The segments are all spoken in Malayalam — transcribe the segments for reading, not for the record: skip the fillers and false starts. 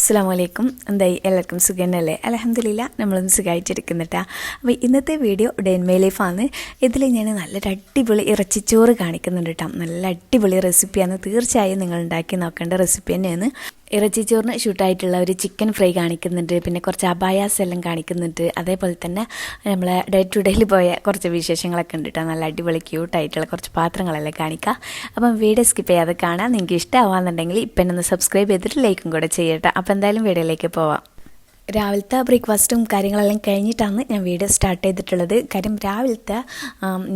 അസ്സലാമലൈക്കും. എന്തായി എല്ലാവർക്കും സുഖം തന്നെയല്ലേ? അൽഹംദുലില്ലാ നമ്മളൊന്ന് സുഖമായിട്ടിരിക്കുന്നിട്ടാ. അപ്പോൾ ഇന്നത്തെ വീഡിയോ ഡേ ഇൻ മൈ ലൈഫാണ്. ഇതിൽ ഞാൻ നല്ലൊരു അടിപൊളി ഇറച്ചിച്ചോറ് കാണിക്കുന്നുണ്ട് കേട്ടോ. നല്ല അടിപൊളി റെസിപ്പിയാണ്, തീർച്ചയായും നിങ്ങൾ ഉണ്ടാക്കി നോക്കേണ്ട റെസിപ്പി തന്നെയാണ്. ഇറച്ചിച്ചോറിന് ഷൂട്ടായിട്ടുള്ള ഒരു ചിക്കൻ ഫ്രൈ കാണിക്കുന്നുണ്ട്, പിന്നെ കുറച്ച് അബായാസ് എല്ലാം കാണിക്കുന്നുണ്ട്. അതേപോലെ തന്നെ നമ്മളെ ഡേ ടു ഡേയിൽ പോയ കുറച്ച് വിശേഷങ്ങളൊക്കെ ഉണ്ട് കേട്ടോ. നല്ല അടിപൊളി ക്യൂട്ടായിട്ടുള്ള കുറച്ച് പാത്രങ്ങളെല്ലാം കാണിക്കാം. അപ്പം വീഡിയോ സ്കിപ്പ് ചെയ്യാതെ കാണാം. നിങ്ങൾക്ക് ഇഷ്ടമാവാന്നുണ്ടെങ്കിൽ ഇപ്പം എന്നെ ഒന്ന് സബ്സ്ക്രൈബ് ചെയ്തിട്ട് ലൈക്കും കൂടെ ചെയ്യട്ടെ. അപ്പോൾ എന്തായാലും വീഡിയോയിലേക്ക് പോവാം. രാവിലത്തെ ബ്രേക്ക്ഫാസ്റ്റും കാര്യങ്ങളെല്ലാം കഴിഞ്ഞിട്ടാണ് ഞാൻ വീഡിയോ സ്റ്റാർട്ട് ചെയ്തിട്ടുള്ളത്. കാര്യം രാവിലത്തെ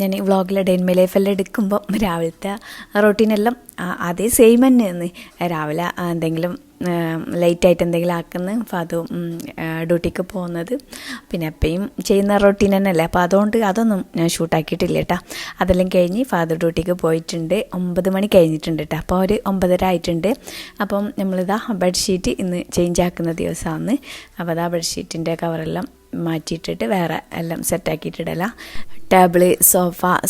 ഞാൻ വ്ളോഗിൽ ഡേ ഇൻ മൈ ലൈഫെല്ലാം എടുക്കുമ്പോൾ രാവിലത്തെ റൊട്ടീനെല്ലാം അതേ സെയിം തന്നെയാണ്. രാവിലെ എന്തെങ്കിലും ലേറ്റായിട്ട് എന്തെങ്കിലും ആക്കുന്ന ഫാദു ഡ്യൂട്ടിക്ക് പോകുന്നത്, പിന്നെ എപ്പോഴും ചെയ്യുന്ന റൊട്ടീൻ തന്നെയല്ലേ. അപ്പോൾ അതുകൊണ്ട് അതൊന്നും ഞാൻ ഷൂട്ടാക്കിയിട്ടില്ല കേട്ടോ. അതെല്ലാം കഴിഞ്ഞ് ഫാദർ ഡ്യൂട്ടിക്ക് പോയിട്ടുണ്ട്. 9 മണി കഴിഞ്ഞിട്ടുണ്ട് കേട്ടോ. അപ്പോൾ ഒരു 9:30 ആയിട്ടുണ്ട്. അപ്പം നമ്മളിതാ ബെഡ്ഷീറ്റ് ഇന്ന് ചേഞ്ച് ആക്കുന്ന ദിവസമാണ്. അപ്പോൾ അതാ ബെഡ്ഷീറ്റിൻ്റെ കവറെല്ലാം മാറ്റിയിട്ടിട്ട് വേറെ എല്ലാം സെറ്റാക്കിയിട്ടിടല. ടേബിള്,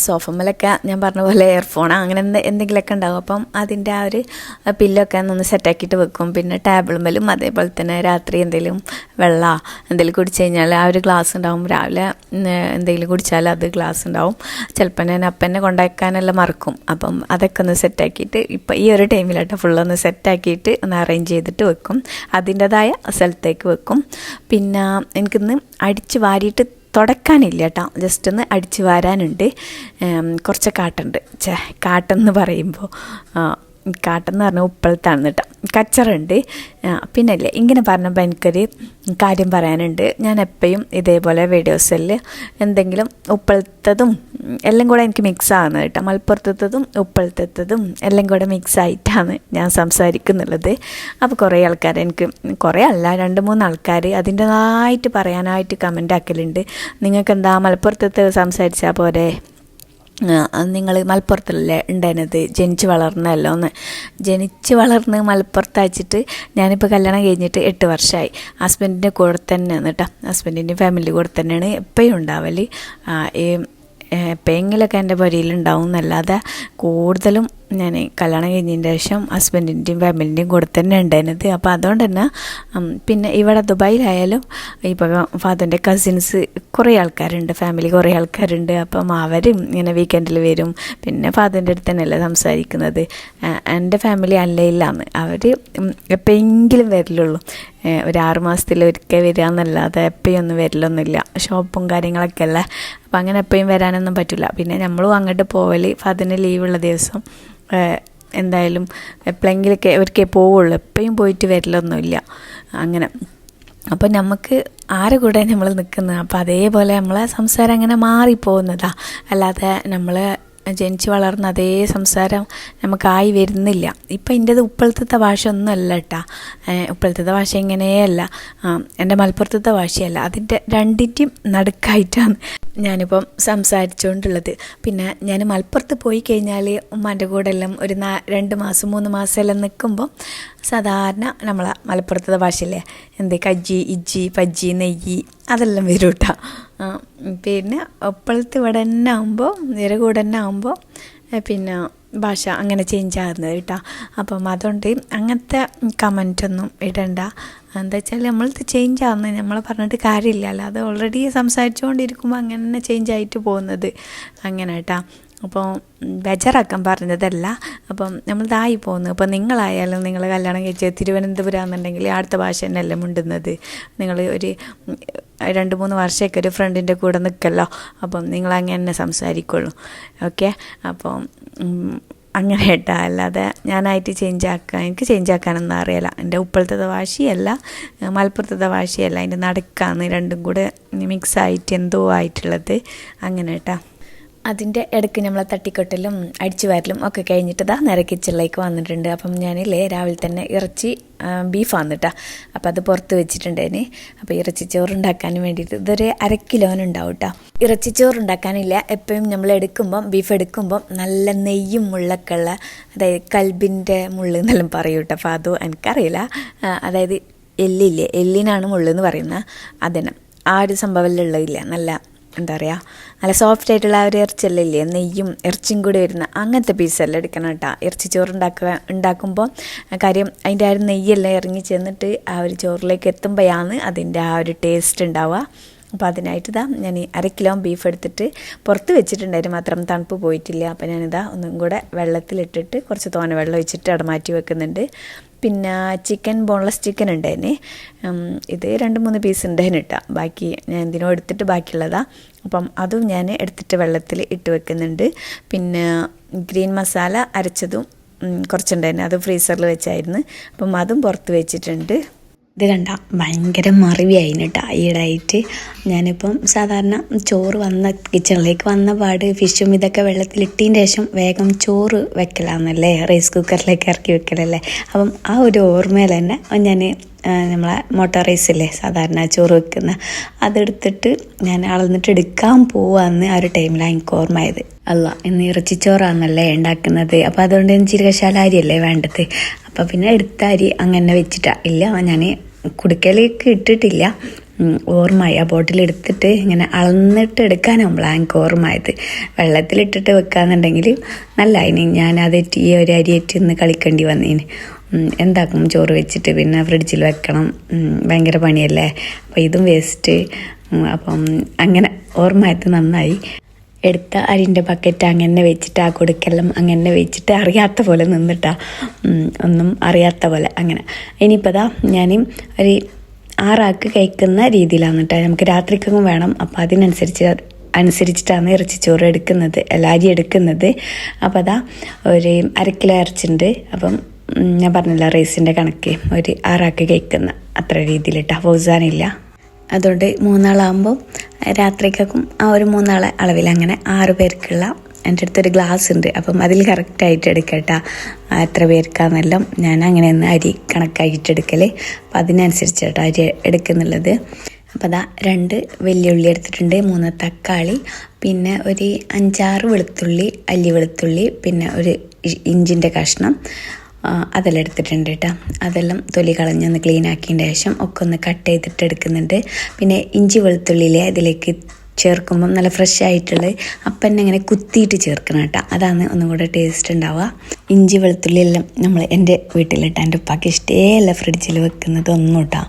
സോഫമ്മലൊക്കെ ഞാൻ പറഞ്ഞ പോലെ ഇയർഫോൺ അങ്ങനെ എന്തെങ്കിലുമൊക്കെ ഉണ്ടാകും. അപ്പം അതിൻ്റെ ആ ഒരു പില്ലൊക്കെ ഒന്ന് സെറ്റാക്കിയിട്ട് വെക്കും. പിന്നെ ടേബിളുമ്മലും അതേപോലെ തന്നെ രാത്രി എന്തെങ്കിലും വെള്ളം എന്തെങ്കിലും കുടിച്ച് കഴിഞ്ഞാൽ ആ ഒരു ഗ്ലാസ് ഉണ്ടാവും. രാവിലെ എന്തെങ്കിലും കുടിച്ചാൽ അത് ഗ്ലാസ് ഉണ്ടാവും. ചിലപ്പോൾ ഞാൻ അപ്പനെ കൊണ്ടാക്കാനെല്ലാം മറക്കും. അപ്പം അതൊക്കെ ഒന്ന് സെറ്റാക്കിയിട്ട് ഇപ്പം ഈ ഒരു ടൈമിലാട്ടോ ഫുള്ളൊന്ന് സെറ്റാക്കിയിട്ട് ഒന്ന് അറേഞ്ച് ചെയ്തിട്ട് വെക്കും. അതിൻ്റെതായ സ്ഥലത്തേക്ക് വെക്കും. പിന്നെ എനിക്കിന്ന് അടിച്ച് വാരിയിട്ട് തുടക്കാനില്ല കേട്ടോ, ജസ്റ്റ് ഒന്ന് അടിച്ച് വാരാനുണ്ട്. കുറച്ച് കാട്ടുണ്ട്. കാട്ടെന്ന് പറയുമ്പോൾ കാട്ടെന്ന് പറഞ്ഞാൽ ഉപ്പളത്താണ് കേട്ടോ. കച്ചറുണ്ട്. പിന്നെ അല്ലേ ഇങ്ങനെ പറഞ്ഞപ്പോൾ എനിക്കൊരു കാര്യം പറയാനുണ്ട്. ഞാൻ എപ്പോഴും ഇതേപോലെ വീഡിയോസിൽ എന്തെങ്കിലും ഉപ്പളത്തതും എല്ലാം കൂടെ എനിക്ക് മിക്സ് ആകുന്നത് കേട്ടോ. മലപ്പുറത്തതും ഉപ്പളത്തതും എല്ലാം കൂടെ മിക്സ് ആയിട്ടാണ് ഞാൻ സംസാരിക്കുന്നുള്ളത്. അപ്പോൾ കുറേ ആൾക്കാർ എനിക്ക്, കുറേ അല്ല 2-3 ആൾക്കാർ അതിൻ്റെതായിട്ട് പറയാനായിട്ട് കമൻ്റ് ആക്കലുണ്ട്. നിങ്ങൾക്ക് എന്താ മലപ്പുറത്തത് സംസാരിച്ചാൽ പോരെ, നിങ്ങൾ മലപ്പുറത്തല്ലേ ഉണ്ടായിരുന്നത്, ജനിച്ച് വളർന്നല്ലോ എന്ന്. ജനിച്ച് വളർന്ന് മലപ്പുറത്ത് അയച്ചിട്ട് ഞാനിപ്പോൾ കല്യാണം കഴിഞ്ഞിട്ട് 8 വർഷമായി. ഹസ്ബൻഡിൻ്റെ കൂടെ തന്നെയാണ് കേട്ടോ. ഹസ്ബൻഡിൻ്റെ ഫാമിലി കൂടെ തന്നെയാണ് എപ്പോഴും ഉണ്ടാവൽ. എപ്പോഴെങ്കിലൊക്കെ എൻ്റെ പുരയിലുണ്ടാവും എന്നല്ലാതെ കൂടുതലും ഞാൻ കല്യാണം കഴിഞ്ഞതിൻ്റെ ശേഷം ഹസ്ബൻഡിൻ്റെയും ഫാമിലിൻ്റെയും കൂടെ തന്നെ ഉണ്ടായിരുന്നത്. അപ്പോൾ അതുകൊണ്ട് തന്നെ പിന്നെ ഇവിടെ ദുബായിലായാലും ഇപ്പോൾ ഫാദറിൻ്റെ കസിൻസ് കുറേ ആൾക്കാരുണ്ട്, ഫാമിലി കുറേ ആൾക്കാരുണ്ട്. അപ്പം അവരും ഇങ്ങനെ വീക്കെൻഡിൽ വരും. പിന്നെ ഫാദറിൻ്റെ അടുത്ത് തന്നെയല്ലേ സംസാരിക്കുന്നത്. എൻ്റെ ഫാമിലി അല്ലയില്ലാന്ന്, അവർ എപ്പോഴെങ്കിലും വരലുള്ളൂ. ഒരു 6 മാസത്തിലൊരിക്കൽ വരിക എന്നല്ലാതെ എപ്പോഴും ഒന്നും വരലൊന്നുമില്ല. ഷോപ്പും കാര്യങ്ങളൊക്കെ അല്ലേ. അപ്പം അങ്ങനെ എപ്പോഴും വരാനൊന്നും പറ്റില്ല. പിന്നെ നമ്മളും അങ്ങോട്ട് പോവൽ ഫാദറിന് ലീവുള്ള ദിവസം എന്തായാലും എപ്പോഴെങ്കിലൊക്കെ ഒരിക്കൽ പോവുള്ളൂ. എപ്പോഴും പോയിട്ട് വരലൊന്നുമില്ല അങ്ങനെ. അപ്പം നമുക്ക് ആരെ കൂടെ നമ്മൾ നിൽക്കുന്നത്, അപ്പോൾ അതേപോലെ നമ്മളെ സംസാരം അങ്ങനെ മാറിപ്പോകുന്നതാ. അല്ലാതെ നമ്മൾ ജനിച്ച് വളർന്ന അതേ സംസാരം നമുക്കായി വരുന്നില്ല. ഇപ്പം എൻ്റേത് ഉപ്പളത്തെ ഭാഷ ഒന്നും അല്ല കേട്ടോ. ഉപ്പളത്തെ ഭാഷ ഇങ്ങനെയല്ല, എൻ്റെ മലപ്പുറത്തെ ഭാഷയല്ല. അതിൻ്റെ രണ്ടിൻ്റെയും നടുക്കായിട്ടാണ് ഞാനിപ്പം സംസാരിച്ചുകൊണ്ടുള്ളത്. പിന്നെ ഞാൻ മലപ്പുറത്ത് പോയി കഴിഞ്ഞാൽ ഉമ്മാൻ്റെ കൂടെ എല്ലാം ഒരു 2 മാസം 3 മാസം എല്ലാം നിൽക്കുമ്പോൾ സാധാരണ നമ്മളെ മലപ്പുറത്തെ ഭാഷയില്ലേ, കജ്ജി, ഇജ്ജി, പജ്ജി, നെയ്യ് അതെല്ലാം വരും കേട്ടോ. പിന്നെ ഇപ്പോഴത്തെ ഇവിടെ തന്നെ ആകുമ്പോൾ ഇവരെ കൂടെ തന്നെ ആകുമ്പോൾ പിന്നെ ഭാഷ അങ്ങനെ ചേഞ്ച് ആകുന്നത് കേട്ടോ. അപ്പം അതുകൊണ്ട് അങ്ങനത്തെ കമൻറ്റൊന്നും ഇടണ്ട. എന്താ വെച്ചാൽ നമ്മളത് ചേഞ്ച് ആകുന്നത് നമ്മൾ പറഞ്ഞിട്ട് കാര്യമില്ലല്ലോ. അത് ഓൾറെഡി സംസാരിച്ചുകൊണ്ടിരിക്കുമ്പോൾ അങ്ങനെ ചേഞ്ച് ആയിട്ട് പോകുന്നത് അങ്ങനെ കേട്ടോ. അപ്പോൾ ബേജാറാക്കാൻ പറഞ്ഞതല്ല. അപ്പം നമ്മളിതായി പോകുന്നു. അപ്പോൾ നിങ്ങളായാലും നിങ്ങൾ കല്യാണം കഴിച്ച് തിരുവനന്തപുരം എന്നുണ്ടെങ്കിൽ അടുത്ത ഭാഷ തന്നെയല്ലേ മുണ്ടുന്നത്. നിങ്ങൾ ഒരു 2-3 വർഷമൊക്കെ ഒരു ഫ്രണ്ടിൻ്റെ കൂടെ നിൽക്കല്ലോ. അപ്പം നിങ്ങളങ്ങനെ തന്നെ സംസാരിക്കുള്ളൂ. ഓക്കെ, അപ്പം അങ്ങനെ കേട്ടോ. അല്ലാതെ ഞാനായിട്ട് എനിക്ക് ചേഞ്ച് ആക്കാനൊന്നും അറിയില്ല. എൻ്റെ ഉപ്പളത്തെ ഭാഷയല്ല മലപ്പുറത്തെ ഭാഷയല്ല, അതിൻ്റെ നടുക്കാണ് രണ്ടും കൂടെ മിക്സായിട്ട് എന്തോ ആയിട്ടുള്ളത് അങ്ങനെ കേട്ടോ. അതിൻ്റെ ഇടയ്ക്ക് നമ്മളെ തട്ടിക്കൊട്ടലും അടിച്ചു വാരലും ഒക്കെ കഴിഞ്ഞിട്ട് നേരെ കിച്ചണിലേക്ക് വന്നിട്ടുണ്ട്. അപ്പം ഞാനില്ലേ രാവിലെ തന്നെ ഇറച്ചി ബീഫാണ് കേട്ടോ. അപ്പോൾ അത് പുറത്ത് വെച്ചിട്ടുണ്ടേന്. അപ്പോൾ ഇറച്ചിച്ചോറ് ഉണ്ടാക്കാൻ വേണ്ടിയിട്ട് ഇതൊരു 1/2 കിലോനുണ്ടാവും കേട്ടോ. ഇറച്ചിച്ചോറുണ്ടാക്കാനില്ല, എപ്പോഴും നമ്മൾ ബീഫ് എടുക്കുമ്പം നല്ല നെയ്യും മുള്ളൊക്കെ ഉള്ള, അതായത് കൽബിൻ്റെ മുള്ള് എന്നെല്ലാം പറയും കേട്ടോ. അപ്പോൾ അതും എനിക്കറിയില്ല. അതായത് എല്ലിനാണ് മുള്ളെന്ന് പറയുന്നത്. അതിന് ആ ഒരു സംഭവമെല്ലാം ഉള്ളതില്ല, നല്ല എന്താ പറയുക, നല്ല സോഫ്റ്റ് ആയിട്ടുള്ള ഒരു ഇറച്ചിയെല്ലാം ഇല്ലേ, നെയ്യും ഇറച്ചിയും കൂടി വരുന്ന അങ്ങനത്തെ പീസെല്ലാം എടുക്കണം കേട്ടോ. ഇറച്ചി ചോറ് ഉണ്ടാക്കുമ്പോൾ കാര്യം അതിൻ്റെ ആ ഒരു നെയ്യെല്ലാം ഇറങ്ങി ചെന്നിട്ട് ആ ഒരു ചോറിലേക്ക് എത്തുമ്പോഴാണ് അതിൻ്റെ ആ ഒരു ടേസ്റ്റ് ഉണ്ടാവുക. അപ്പോൾ അതിനായിട്ട് ഞാൻ 1/2 കിലോ ബീഫ് എടുത്തിട്ട് പുറത്ത് വെച്ചിട്ടുണ്ടായിരുന്നു, മാത്രം തണുപ്പ് പോയിട്ടില്ല. അപ്പോൾ ഞാനിതാ ഒന്നും കൂടെ വെള്ളത്തിലിട്ടിട്ട് കുറച്ച് തോനെ വെള്ളം ഒഴിച്ചിട്ട് അവിടെ മാറ്റി വെക്കുന്നുണ്ട്. പിന്നെ ചിക്കൻ, ബോൺലെസ് ചിക്കൻ ഉണ്ടായിന്, ഇത് 2-3 പീസ് ഉണ്ടായിന് കേട്ടോ. ബാക്കി ഞാൻ എന്തിനോ എടുത്തിട്ട് ബാക്കിയുള്ളതാണ്. അപ്പം അതും ഞാൻ എടുത്തിട്ട് വെള്ളത്തിൽ ഇട്ട് വെക്കുന്നുണ്ട്. പിന്നെ ഗ്രീൻ മസാല അരച്ചതും കുറച്ചുണ്ടായിരുന്നു, അത് ഫ്രീസറിൽ വെച്ചായിരുന്നു. അപ്പം അതും പുറത്ത് വെച്ചിട്ടുണ്ട്. ഇത് കണ്ട ഭയങ്കര മറിവിയായിന് കേട്ടോ ഈടായിട്ട്. ഞാനിപ്പം സാധാരണ ചോറ് കിച്ചണിലേക്ക് വന്ന പാട് ഫിഷും ഇതൊക്കെ വെള്ളത്തിലിട്ടതിന് ശേഷം വേഗം ചോറ് വെക്കലാന്നല്ലേ, റൈസ് കുക്കറിലേക്ക് ഇറക്കി വെക്കലല്ലേ. അപ്പം ആ ഒരു ഓർമ്മയിൽ തന്നെ ഞാൻ നമ്മളെ മോട്ടോർ റൈസില്ലേ സാധാരണ ചോറ് വെക്കുന്ന, അതെടുത്തിട്ട് ഞാൻ അളന്നിട്ട് എടുക്കാൻ പോവാന്ന് ആ ഒരു ടൈമിലാണ് എനിക്ക് ഓർമ്മയായത്. അല്ല, ഇന്ന് ഇറച്ചിച്ചോറാന്നല്ലേ ഉണ്ടാക്കുന്നത്, അപ്പോൾ അതുകൊണ്ട് ജീരകശാല അരിയല്ലേ വേണ്ടത്. അപ്പോൾ പിന്നെ എടുത്ത അരി അങ്ങനെ വെച്ചിട്ടാ ഇല്ല, ഞാൻ കുടുക്കലേക്ക് ഇട്ടിട്ടില്ല, ഓർമ്മയായി. ആ ബോട്ടിലെടുത്തിട്ട് ഇങ്ങനെ അളന്നിട്ട് എടുക്കാനാകുമ്പോഴാണ് എനിക്ക് ഓർമ്മയായത്. വെള്ളത്തിലിട്ടിട്ട് വെക്കാന്നുണ്ടെങ്കിൽ നല്ല അതിന് ഞാനത് ഈ ഒരു അരിയേറ്റ് ഇന്ന് കളിക്കേണ്ടി വന്നേന്. എന്താക്കും ചോറ് വെച്ചിട്ട് പിന്നെ ഫ്രിഡ്ജിൽ വെക്കണം, ഭയങ്കര പണിയല്ലേ. അപ്പോൾ ഇതും വേസ്റ്റ്. അപ്പം അങ്ങനെ ഓർമ്മയായത് നന്നായി. എടുത്ത അരിൻ്റെ ബക്കറ്റ് അങ്ങനെ വെച്ചിട്ട് ആ കൊടുക്കെല്ലാം അങ്ങനെ വെച്ചിട്ട് അറിയാത്ത പോലെ നിന്നിട്ടാ, ഒന്നും അറിയാത്ത പോലെ അങ്ങനെ. ഇനിയിപ്പോൾ ഞാൻ ഒരു 6 ആൾക്ക് കഴിക്കുന്ന രീതിയിലാണ് കേട്ടോ. നമുക്ക് രാത്രിക്കും വേണം, അപ്പോൾ അതിനനുസരിച്ചിട്ടാണ് ഇറച്ചിച്ചോറ് എടുക്കുന്നത്, അരി എടുക്കുന്നത്. അപ്പോൾ ഒരു 1/2 കിലോ ഇറച്ചിണ്ട്. അപ്പം ഞാൻ പറഞ്ഞില്ല റൈസിൻ്റെ കണക്ക്, ഒരു 6 ആൾക്ക് കഴിക്കുന്ന അത്ര രീതിയിലിട്ടാ, ഫൗസാനില്ല. അതുകൊണ്ട് 3 ആളാകുമ്പോൾ രാത്രിക്കും ആ ഒരു 3 ആളെ അളവിൽ അങ്ങനെ 6 പേർക്കുള്ള എൻ്റെ അടുത്തൊരു ഗ്ലാസ് ഉണ്ട്. അപ്പം അതിൽ കറക്റ്റായിട്ട് എടുക്കട്ടാ എത്ര പേർക്കാന്നെല്ലാം ഞാൻ അങ്ങനെ ഒന്ന് അരി കണക്കാക്കിയിട്ട് എടുക്കൽ. അപ്പം അതിനനുസരിച്ച് കേട്ടോ അരി എടുക്കുന്നുള്ളത്. അപ്പോൾ 2 വലിയ ഉള്ളി എടുത്തിട്ടുണ്ട്, 3 തക്കാളി, പിന്നെ ഒരു 5-6 വെളുത്തുള്ളി, അല്ലി വെളുത്തുള്ളി, പിന്നെ ഒരു ഇഞ്ചിൻ്റെ കഷ്ണം, അതെല്ലാം എടുത്തിട്ടുണ്ട് കേട്ടോ. അതെല്ലാം തൊലി കളഞ്ഞൊന്ന് ക്ലീൻ ആക്കിയതിൻ്റെ ശേഷം ഒക്കെ ഒന്ന് കട്ട് ചെയ്തിട്ട് എടുക്കുന്നുണ്ട്. പിന്നെ ഇഞ്ചി വെളുത്തുള്ളിയിലെ അതിലേക്ക് ചേർക്കുമ്പം നല്ല ഫ്രഷ് ആയിട്ടുള്ളത് അപ്പം തന്നെ ഇങ്ങനെ കുത്തിയിട്ട് ചേർക്കണം കേട്ടോ, അതാണ് ഒന്നും കൂടെ ടേസ്റ്റ് ഉണ്ടാവുക. ഇഞ്ചി വെളുത്തുള്ളി എല്ലാം നമ്മൾ എൻ്റെ വീട്ടിലിട്ട് എൻ്റെ ഉപ്പാക്ക് ഇഷ്ടമല്ല ഫ്രിഡ്ജിൽ വെക്കുന്നത് ഒന്നും കേട്ടോ.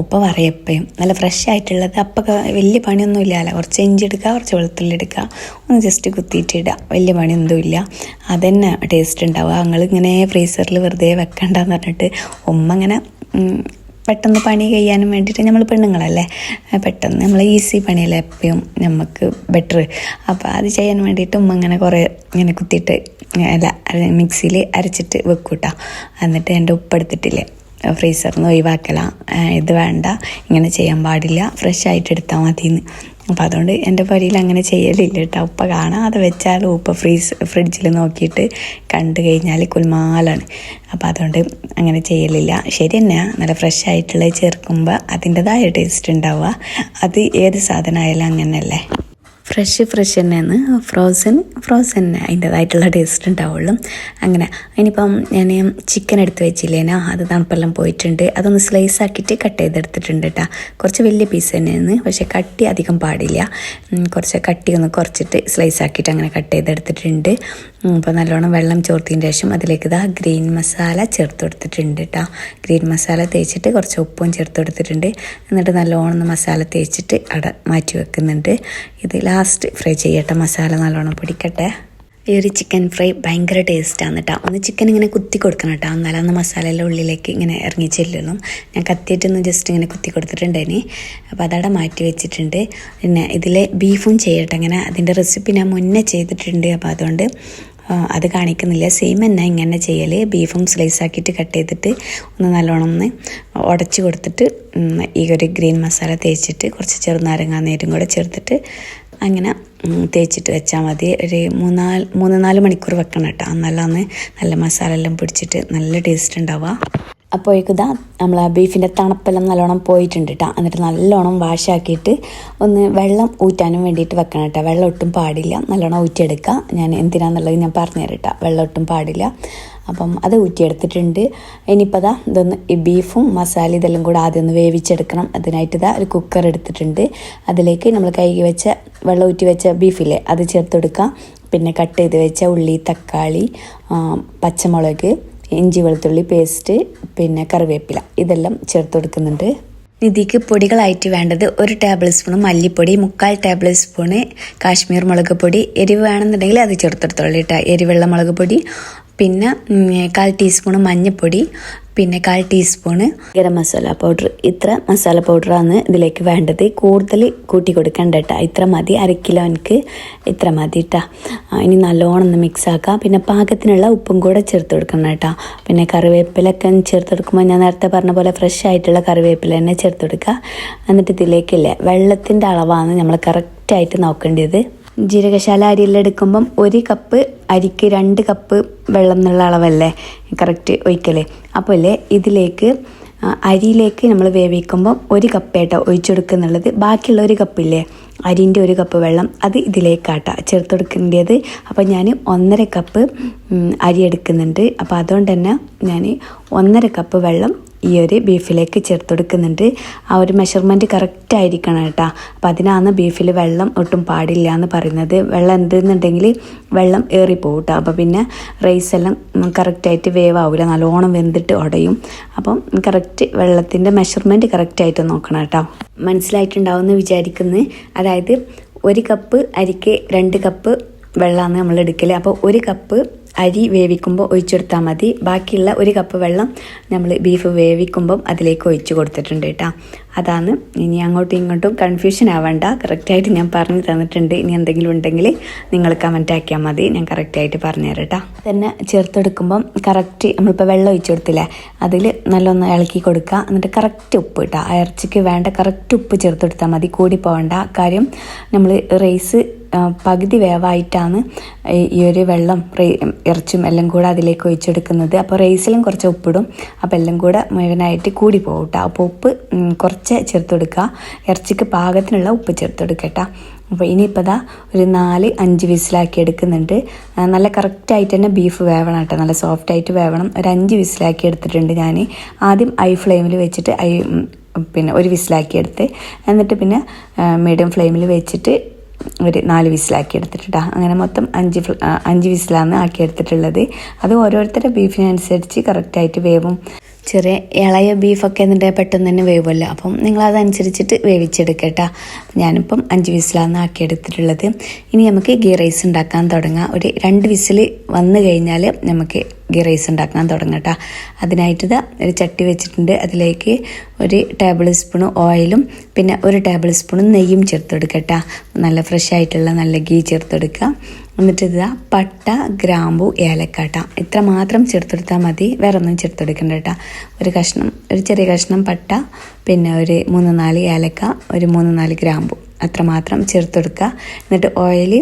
ഉപ്പ പറയപ്പോഴും നല്ല ഫ്രഷ് ആയിട്ടുള്ളത്, അപ്പം വലിയ പണിയൊന്നും ഇല്ലല്ലോ, കുറച്ച് ഇഞ്ചി എടുക്കുക, കുറച്ച് വെളുത്തുള്ളി എടുക്കുക, ഒന്ന് ജസ്റ്റ് കുത്തിയിട്ട് ഇടുക, വലിയ പണിയൊന്നും ഇല്ല, അതന്നെ ടേസ്റ്റ് ഉണ്ടാവുക. ഞങ്ങളിങ്ങനെ ഫ്രീസറിൽ വെറുതെ വെക്കണ്ടെന്ന് പറഞ്ഞിട്ട് ഉമ്മ ഇങ്ങനെ പെട്ടെന്ന് പണി കഴിയാനും വേണ്ടിയിട്ട്, നമ്മൾ പെണ്ണുങ്ങളല്ലേ, പെട്ടെന്ന് നമ്മൾ ഈസി പണിയല്ലേ എപ്പോഴും നമുക്ക് ബെറ്റർ. അപ്പോൾ അത് ചെയ്യാൻ വേണ്ടിയിട്ട് ഉമ്മ ഇങ്ങനെ കുറേ ഇങ്ങനെ കുത്തിയിട്ട് മിക്സിയിൽ അരച്ചിട്ട് വെക്കൂട്ടോ. എന്നിട്ട് എൻ്റെ ഉപ്പ് എടുത്തിട്ടില്ലേ ഫ്രീസറിൽ നിന്ന് ഒഴിവാക്കലാണ്, ഇത് വേണ്ട, ഇങ്ങനെ ചെയ്യാൻ പാടില്ല, ഫ്രഷ് ആയിട്ട് എടുത്താൽ മതിയെന്ന്. അപ്പോൾ അതുകൊണ്ട് എൻ്റെ പരിയിൽ അങ്ങനെ ചെയ്യലില്ല കേട്ടോ. ഉപ്പ കാണാതെ വെച്ചാൽ ഉപ്പ ഫ്രിഡ്ജിൽ നോക്കിയിട്ട് കണ്ടു കഴിഞ്ഞാൽ കുൽമാലാണ്. അപ്പോൾ അതുകൊണ്ട് അങ്ങനെ ചെയ്യലില്ല. ശരി തന്നെയാണ്, നല്ല ഫ്രഷ് ആയിട്ടുള്ളത് ചേർക്കുമ്പോൾ അതിൻ്റെതായ ടേസ്റ്റ് ഉണ്ടാവുക. അത് ഏത് സാധനമായാലും അങ്ങനെയല്ലേ. ഫ്രഷ് തന്നെയാണ്, ഫ്രോസൻ തന്നെ അതിൻ്റേതായിട്ടുള്ള ടേസ്റ്റ് ഉണ്ടാവുള്ളൂ. അങ്ങനെ ഇനിയിപ്പം ഞാൻ ചിക്കൻ എടുത്ത് വെച്ചില്ലേനാ, അത് തണുപ്പെല്ലാം പോയിട്ടുണ്ട്, അതൊന്ന് സ്ലൈസ് ആക്കിയിട്ട് കട്ട് ചെയ്തെടുത്തിട്ടുണ്ട് കേട്ടോ. കുറച്ച് വലിയ പീസ് തന്നെയാണ്, പക്ഷേ കട്ടി അധികം പാടില്ല, കുറച്ച് കട്ടി ഒന്ന് കുറച്ചിട്ട് സ്ലൈസ് ആക്കിയിട്ട് അങ്ങനെ കട്ട് ചെയ്തെടുത്തിട്ടുണ്ട്. അപ്പോൾ നല്ലോണം വെള്ളം ചോർത്തിയതിന് ശേഷം അതിലേക്ക് ഗ്രീൻ മസാല ചേർത്ത് കൊടുത്തിട്ടുണ്ട് കേട്ടോ. ഗ്രീൻ മസാല തേച്ചിട്ട് കുറച്ച് ഉപ്പും ചേർത്ത് കൊടുത്തിട്ടുണ്ട്. എന്നിട്ട് നല്ലോണം മസാല തേച്ചിട്ട് അവിടെ മാറ്റി വെക്കുന്നുണ്ട്. ഇത് ലാസ്റ്റ് ഫ്രൈ ചെയ്യട്ടെ, മസാല നല്ലോണം പിടിക്കട്ടെ. ഈ ഒരു ചിക്കൻ ഫ്രൈ ഭയങ്കര ടേസ്റ്റാണ് കേട്ടോ. ഒന്ന് ചിക്കൻ ഇങ്ങനെ കുത്തി കൊടുക്കണം കേട്ടോ, എന്നാലും അന്ന് മസാലയുടെ ഉള്ളിലേക്ക് ഇങ്ങനെ ഇറങ്ങി ചെല്ലണം. ഞാൻ കത്തിയിട്ടൊന്ന് ജസ്റ്റ് ഇങ്ങനെ കുത്തി കൊടുത്തിട്ടുണ്ടായിന്. അപ്പോൾ അതവിടെ മാറ്റി വെച്ചിട്ടുണ്ട്. പിന്നെ ഇതിൽ ബീഫും ചെയ്യട്ടെ, ഇങ്ങനെ അതിൻ്റെ റെസിപ്പി ഞാൻ മുന്നേ ചെയ്തിട്ടുണ്ട്, അപ്പോൾ അതുകൊണ്ട് അത് കാണിക്കുന്നില്ല. സെയിം തന്നെ ഇങ്ങനെ ചെയ്യൽ. ബീഫും സ്ലൈസ് ആക്കിയിട്ട് കട്ട് ചെയ്തിട്ട് ഒന്ന് നല്ലോണം ഒന്ന് ഉടച്ച് കൊടുത്തിട്ട് ഈ ഒരു ഗ്രീൻ മസാല തേച്ചിട്ട് കുറച്ച് ചെറുനാരങ്ങ നീരും കൂടെ ചേർത്തിട്ട് അങ്ങനെ തേച്ചിട്ട് വെച്ചാൽ മതി. ഒരു 3-4 മണിക്കൂർ വെക്കണം കേട്ടോ, എന്നാലാണ് നല്ല മസാല എല്ലാം പിടിച്ചിട്ട് നല്ല ടേസ്റ്റ് ഉണ്ടാവുക. അപ്പോഴേക്കും നമ്മൾ ആ ബീഫിൻ്റെ തണുപ്പെല്ലാം നല്ലോണം പോയിട്ടുണ്ട് കേട്ടോ. എന്നിട്ട് നല്ലോണം വാഷാക്കിയിട്ട് ഒന്ന് വെള്ളം ഊറ്റാനും വേണ്ടിയിട്ട് വെക്കണം കേട്ടോ. വെള്ളം ഒട്ടും പാടില്ല, നല്ലോണം ഊറ്റിയെടുക്കുക. ഞാൻ എന്തിനാന്നുള്ളത് ഞാൻ പറഞ്ഞുതരാം കേട്ടോ. വെള്ളം ഒട്ടും പാടില്ല. അപ്പം അത് ഊറ്റിയെടുത്തിട്ടുണ്ട്. ഇനിയിപ്പോൾ ഇതൊന്ന് ഈ ബീഫും മസാല ഇതെല്ലാം കൂടെ ആദ്യം ഒന്ന് വേവിച്ചെടുക്കണം. അതിനായിട്ട് ഒരു കുക്കർ എടുത്തിട്ടുണ്ട്. അതിലേക്ക് നമ്മൾ കഴുകി വെച്ച വെള്ളം ഊറ്റി വെച്ച ബീഫില്ലേ അത് ചേർത്ത് കൊടുക്കാം. പിന്നെ കട്ട് ചെയ്ത് വെച്ച ഉള്ളി, തക്കാളി, പച്ചമുളക്, ഇഞ്ചി വെളുത്തുള്ളി പേസ്റ്റ്, പിന്നെ കറിവേപ്പില ഇതെല്ലാം ചേർത്ത് കൊടുക്കുന്നുണ്ട്. ഇതിക്ക് പൊടികളായിട്ട് വേണ്ടത് 1 ടേബിൾ സ്പൂൺ മല്ലിപ്പൊടി, 3/4 ടേബിൾ സ്പൂണ് കാശ്മീർ മുളക് പൊടി, എരിവ് വേണമെന്നുണ്ടെങ്കിൽ അത് ചേർത്തെടുത്തോളൂ കേട്ടോ, എരിവുള്ള മുളക് പൊടി, പിന്നെ 1/4 ടീസ്പൂൺ മഞ്ഞൾപ്പൊടി, പിന്നെ 1/4 ടീസ്പൂണ് ഗരം മസാല പൗഡർ. ഇത്ര മസാല പൗഡറാണ് ഇതിലേക്ക് വേണ്ടത്. കൂടുതൽ കൂട്ടി കൊടുക്കണ്ട കേട്ടോ, ഇത്ര മതി. 1 കിലോ എനിക്ക് ഇത്ര മതി കേട്ടോ. ഇനി നല്ലോണം ഒന്ന് മിക്സ് ആക്കാം. പിന്നെ പാകത്തിനുള്ള ഉപ്പും കൂടെ ചേർത്ത് കൊടുക്കണം കേട്ടോ. പിന്നെ കറിവേപ്പിലൊക്കെ ചേർത്ത് കൊടുക്കുമ്പോൾ ഞാൻ നേരത്തെ പറഞ്ഞ പോലെ ഫ്രഷ് ആയിട്ടുള്ള കറിവേപ്പില തന്നെ ചേർത്ത് കൊടുക്കുക. എന്നിട്ട് ഇതിലേക്കില്ലേ വെള്ളത്തിൻ്റെ അളവാണ് നമ്മൾ കറക്റ്റായിട്ട് നോക്കേണ്ടത്. ജീരകശാല അരിയെല്ലാം എടുക്കുമ്പം 1 കപ്പ് അരിക്ക് 2 കപ്പ് വെള്ളം എന്നുള്ള അളവല്ലേ കറക്റ്റ് ഒഴിക്കലേ. അപ്പോൾ അല്ലേ ഇതിലേക്ക് അരിയിലേക്ക് നമ്മൾ വേവിക്കുമ്പം 1 കപ്പേട്ടോ ഒഴിച്ചു കൊടുക്കുന്നുള്ളത്. ബാക്കിയുള്ള 1 കപ്പില്ലേ അരിൻ്റെ 1 കപ്പ് വെള്ളം അത് ഇതിലേക്കാട്ടാ ചേർത്ത് കൊടുക്കേണ്ടത്. അപ്പോൾ ഞാൻ 1.5 കപ്പ് അരി എടുക്കുന്നുണ്ട്. അപ്പോൾ അതുകൊണ്ട് തന്നെ ഞാൻ 1.5 കപ്പ് വെള്ളം ഈ ഒരു ബീഫിലേക്ക് ചേർത്ത് കൊടുക്കുന്നുണ്ട്. ആ ഒരു മെഷർമെൻറ്റ് കറക്റ്റ് ആയിരിക്കണം കേട്ടോ. അപ്പോൾ അതിനാണ് ബീഫിൽ വെള്ളം ഒട്ടും പാടില്ല എന്ന് പറയുന്നത്. വെള്ളം എന്തെന്നുണ്ടെങ്കിൽ വെള്ളം ഏറിപ്പോവും കേട്ടോ. അപ്പോൾ പിന്നെ റൈസ് എല്ലാം കറക്റ്റായിട്ട് വേവാവില്ല, നല്ലോണം വെന്തിട്ട് ഉടയും. അപ്പം കറക്റ്റ് വെള്ളത്തിൻ്റെ മെഷർമെൻറ്റ് കറക്റ്റായിട്ട് നോക്കണം കേട്ടോ. മനസ്സിലായിട്ടുണ്ടാവുമെന്ന് വിചാരിക്കുന്നു. അതായത് 1 കപ്പ് അരിക്ക് 2 കപ്പ് വെള്ളമാണ് നമ്മൾ എടുക്കൽ. അപ്പോൾ 1 കപ്പ് അരി വേവിക്കുമ്പോൾ ഒഴിച്ചെടുത്താൽ മതി. ബാക്കിയുള്ള 1 കപ്പ് വെള്ളം നമ്മൾ ബീഫ് വേവിക്കുമ്പം അതിലേക്ക് ഒഴിച്ച് കൊടുത്തിട്ടുണ്ട് കേട്ടോ. അതാണ്. ഇനി അങ്ങോട്ടും ഇങ്ങോട്ടും കൺഫ്യൂഷൻ ആവണ്ട, കറക്റ്റായിട്ട് ഞാൻ പറഞ്ഞു തന്നിട്ടുണ്ട്. ഇനി എന്തെങ്കിലും ഉണ്ടെങ്കിൽ നിങ്ങൾ കമൻറ്റ് ആക്കിയാൽ മതി, ഞാൻ കറക്റ്റായിട്ട് പറഞ്ഞു തരാം കേട്ടോ. തന്നെ ചേർത്തെടുക്കുമ്പം കറക്റ്റ് നമ്മളിപ്പോൾ വെള്ളം ഒഴിച്ചു കൊടുത്തില്ലേ അതിൽ നല്ലൊന്ന് ഇളക്കി കൊടുക്കുക. എന്നിട്ട് കറക്റ്റ് ഉപ്പ് കേട്ടോ, ആ ഇറച്ചിക്ക് വേണ്ട കറക്റ്റ് ഉപ്പ് ചേർത്തെടുത്താൽ മതി, കൂടി പോകണ്ട. കാര്യം നമ്മൾ റൈസ് പകുതി വേവായിട്ടാണ് ഈ ഒരു വെള്ളം ഇറച്ചും എല്ലാം കൂടെ അതിലേക്ക് ഒഴിച്ചെടുക്കുന്നത്. അപ്പോൾ റൈസിലും കുറച്ച് ഉപ്പിടും. അപ്പോൾ എല്ലാം കൂടെ മുഴുവനായിട്ട് കൂടി പോകും കേട്ടോ. അപ്പോൾ ഉപ്പ് കുറച്ച് ചേർത്ത് കൊടുക്കുക. ഇറച്ചിക്ക് പാകത്തിനുള്ള ഉപ്പ് ചേർത്ത് കൊടുക്കട്ടോ. അപ്പോൾ ഇനിയിപ്പോൾ ഒരു 4-5 വിസിലാക്കി എടുക്കുന്നുണ്ട്. നല്ല കറക്റ്റായിട്ട് തന്നെ ബീഫ് വേവണം കേട്ടോ, നല്ല സോഫ്റ്റായിട്ട് വേവണം. ഒരു 5 വിസിലാക്കി എടുത്തിട്ടുണ്ട് ഞാൻ. ആദ്യം ഹൈ ഫ്ലെയിമിൽ വെച്ചിട്ട് പിന്നെ 1 വിസിലാക്കി എടുത്ത്, എന്നിട്ട് പിന്നെ മീഡിയം ഫ്ലെയിമിൽ വെച്ചിട്ട് ഒരു 4 വിസിലാക്കി എടുത്തിട്ടാ. അങ്ങനെ മൊത്തം 5 വിസിലാണ് ആക്കി എടുത്തിട്ടുള്ളത്. അത് ഓരോരുത്തരുടെ ബീഫിനനുസരിച്ച് കറക്റ്റായിട്ട് വേവും. ചെറിയ ഇളയ ബീഫൊക്കെ എന്നിട്ട് പെട്ടെന്ന് തന്നെ വേവുമല്ലോ. അപ്പം നിങ്ങളതനുസരിച്ചിട്ട് വേവിച്ചെടുക്കട്ടോ. ഞാനിപ്പം 5 വിസിലാണ് ആക്കിയെടുത്തിട്ടുള്ളത്. ഇനി നമുക്ക് ഗീ റൈസ് ഉണ്ടാക്കാൻ തുടങ്ങാം. ഒരു 2 വിസിൽ വന്നു കഴിഞ്ഞാൽ നമുക്ക് ഗീ റൈസ് ഉണ്ടാക്കാൻ തുടങ്ങട്ടോ. അതിനായിട്ട് ഒരു ചട്ടി വെച്ചിട്ടുണ്ട്. അതിലേക്ക് 1 ടേബിൾ സ്പൂൺ ഓയിലും പിന്നെ 1 ടേബിൾ സ്പൂൺ നെയ്യും ചേർത്തെടുക്കട്ടോ. നല്ല ഫ്രഷ് ആയിട്ടുള്ള നല്ല ഗീ ചേർത്തെടുക്കുക. എന്നിട്ട് പട്ട, ഗ്രാമ്പു, ഏലക്കാട്ട ഇത്ര മാത്രം ചേർത്തെടുത്താൽ മതി, വേറെ ഒന്നും ചേർത്തെടുക്കണ്ട കേട്ടോ. ഒരു ചെറിയ കഷ്ണം പട്ട, പിന്നെ ഒരു 3-4 ഏലക്ക, ഒരു 3-4 ഗ്രാമ്പു അത്രമാത്രം ചേർത്ത് കൊടുക്കുക. എന്നിട്ട് ഓയിൽ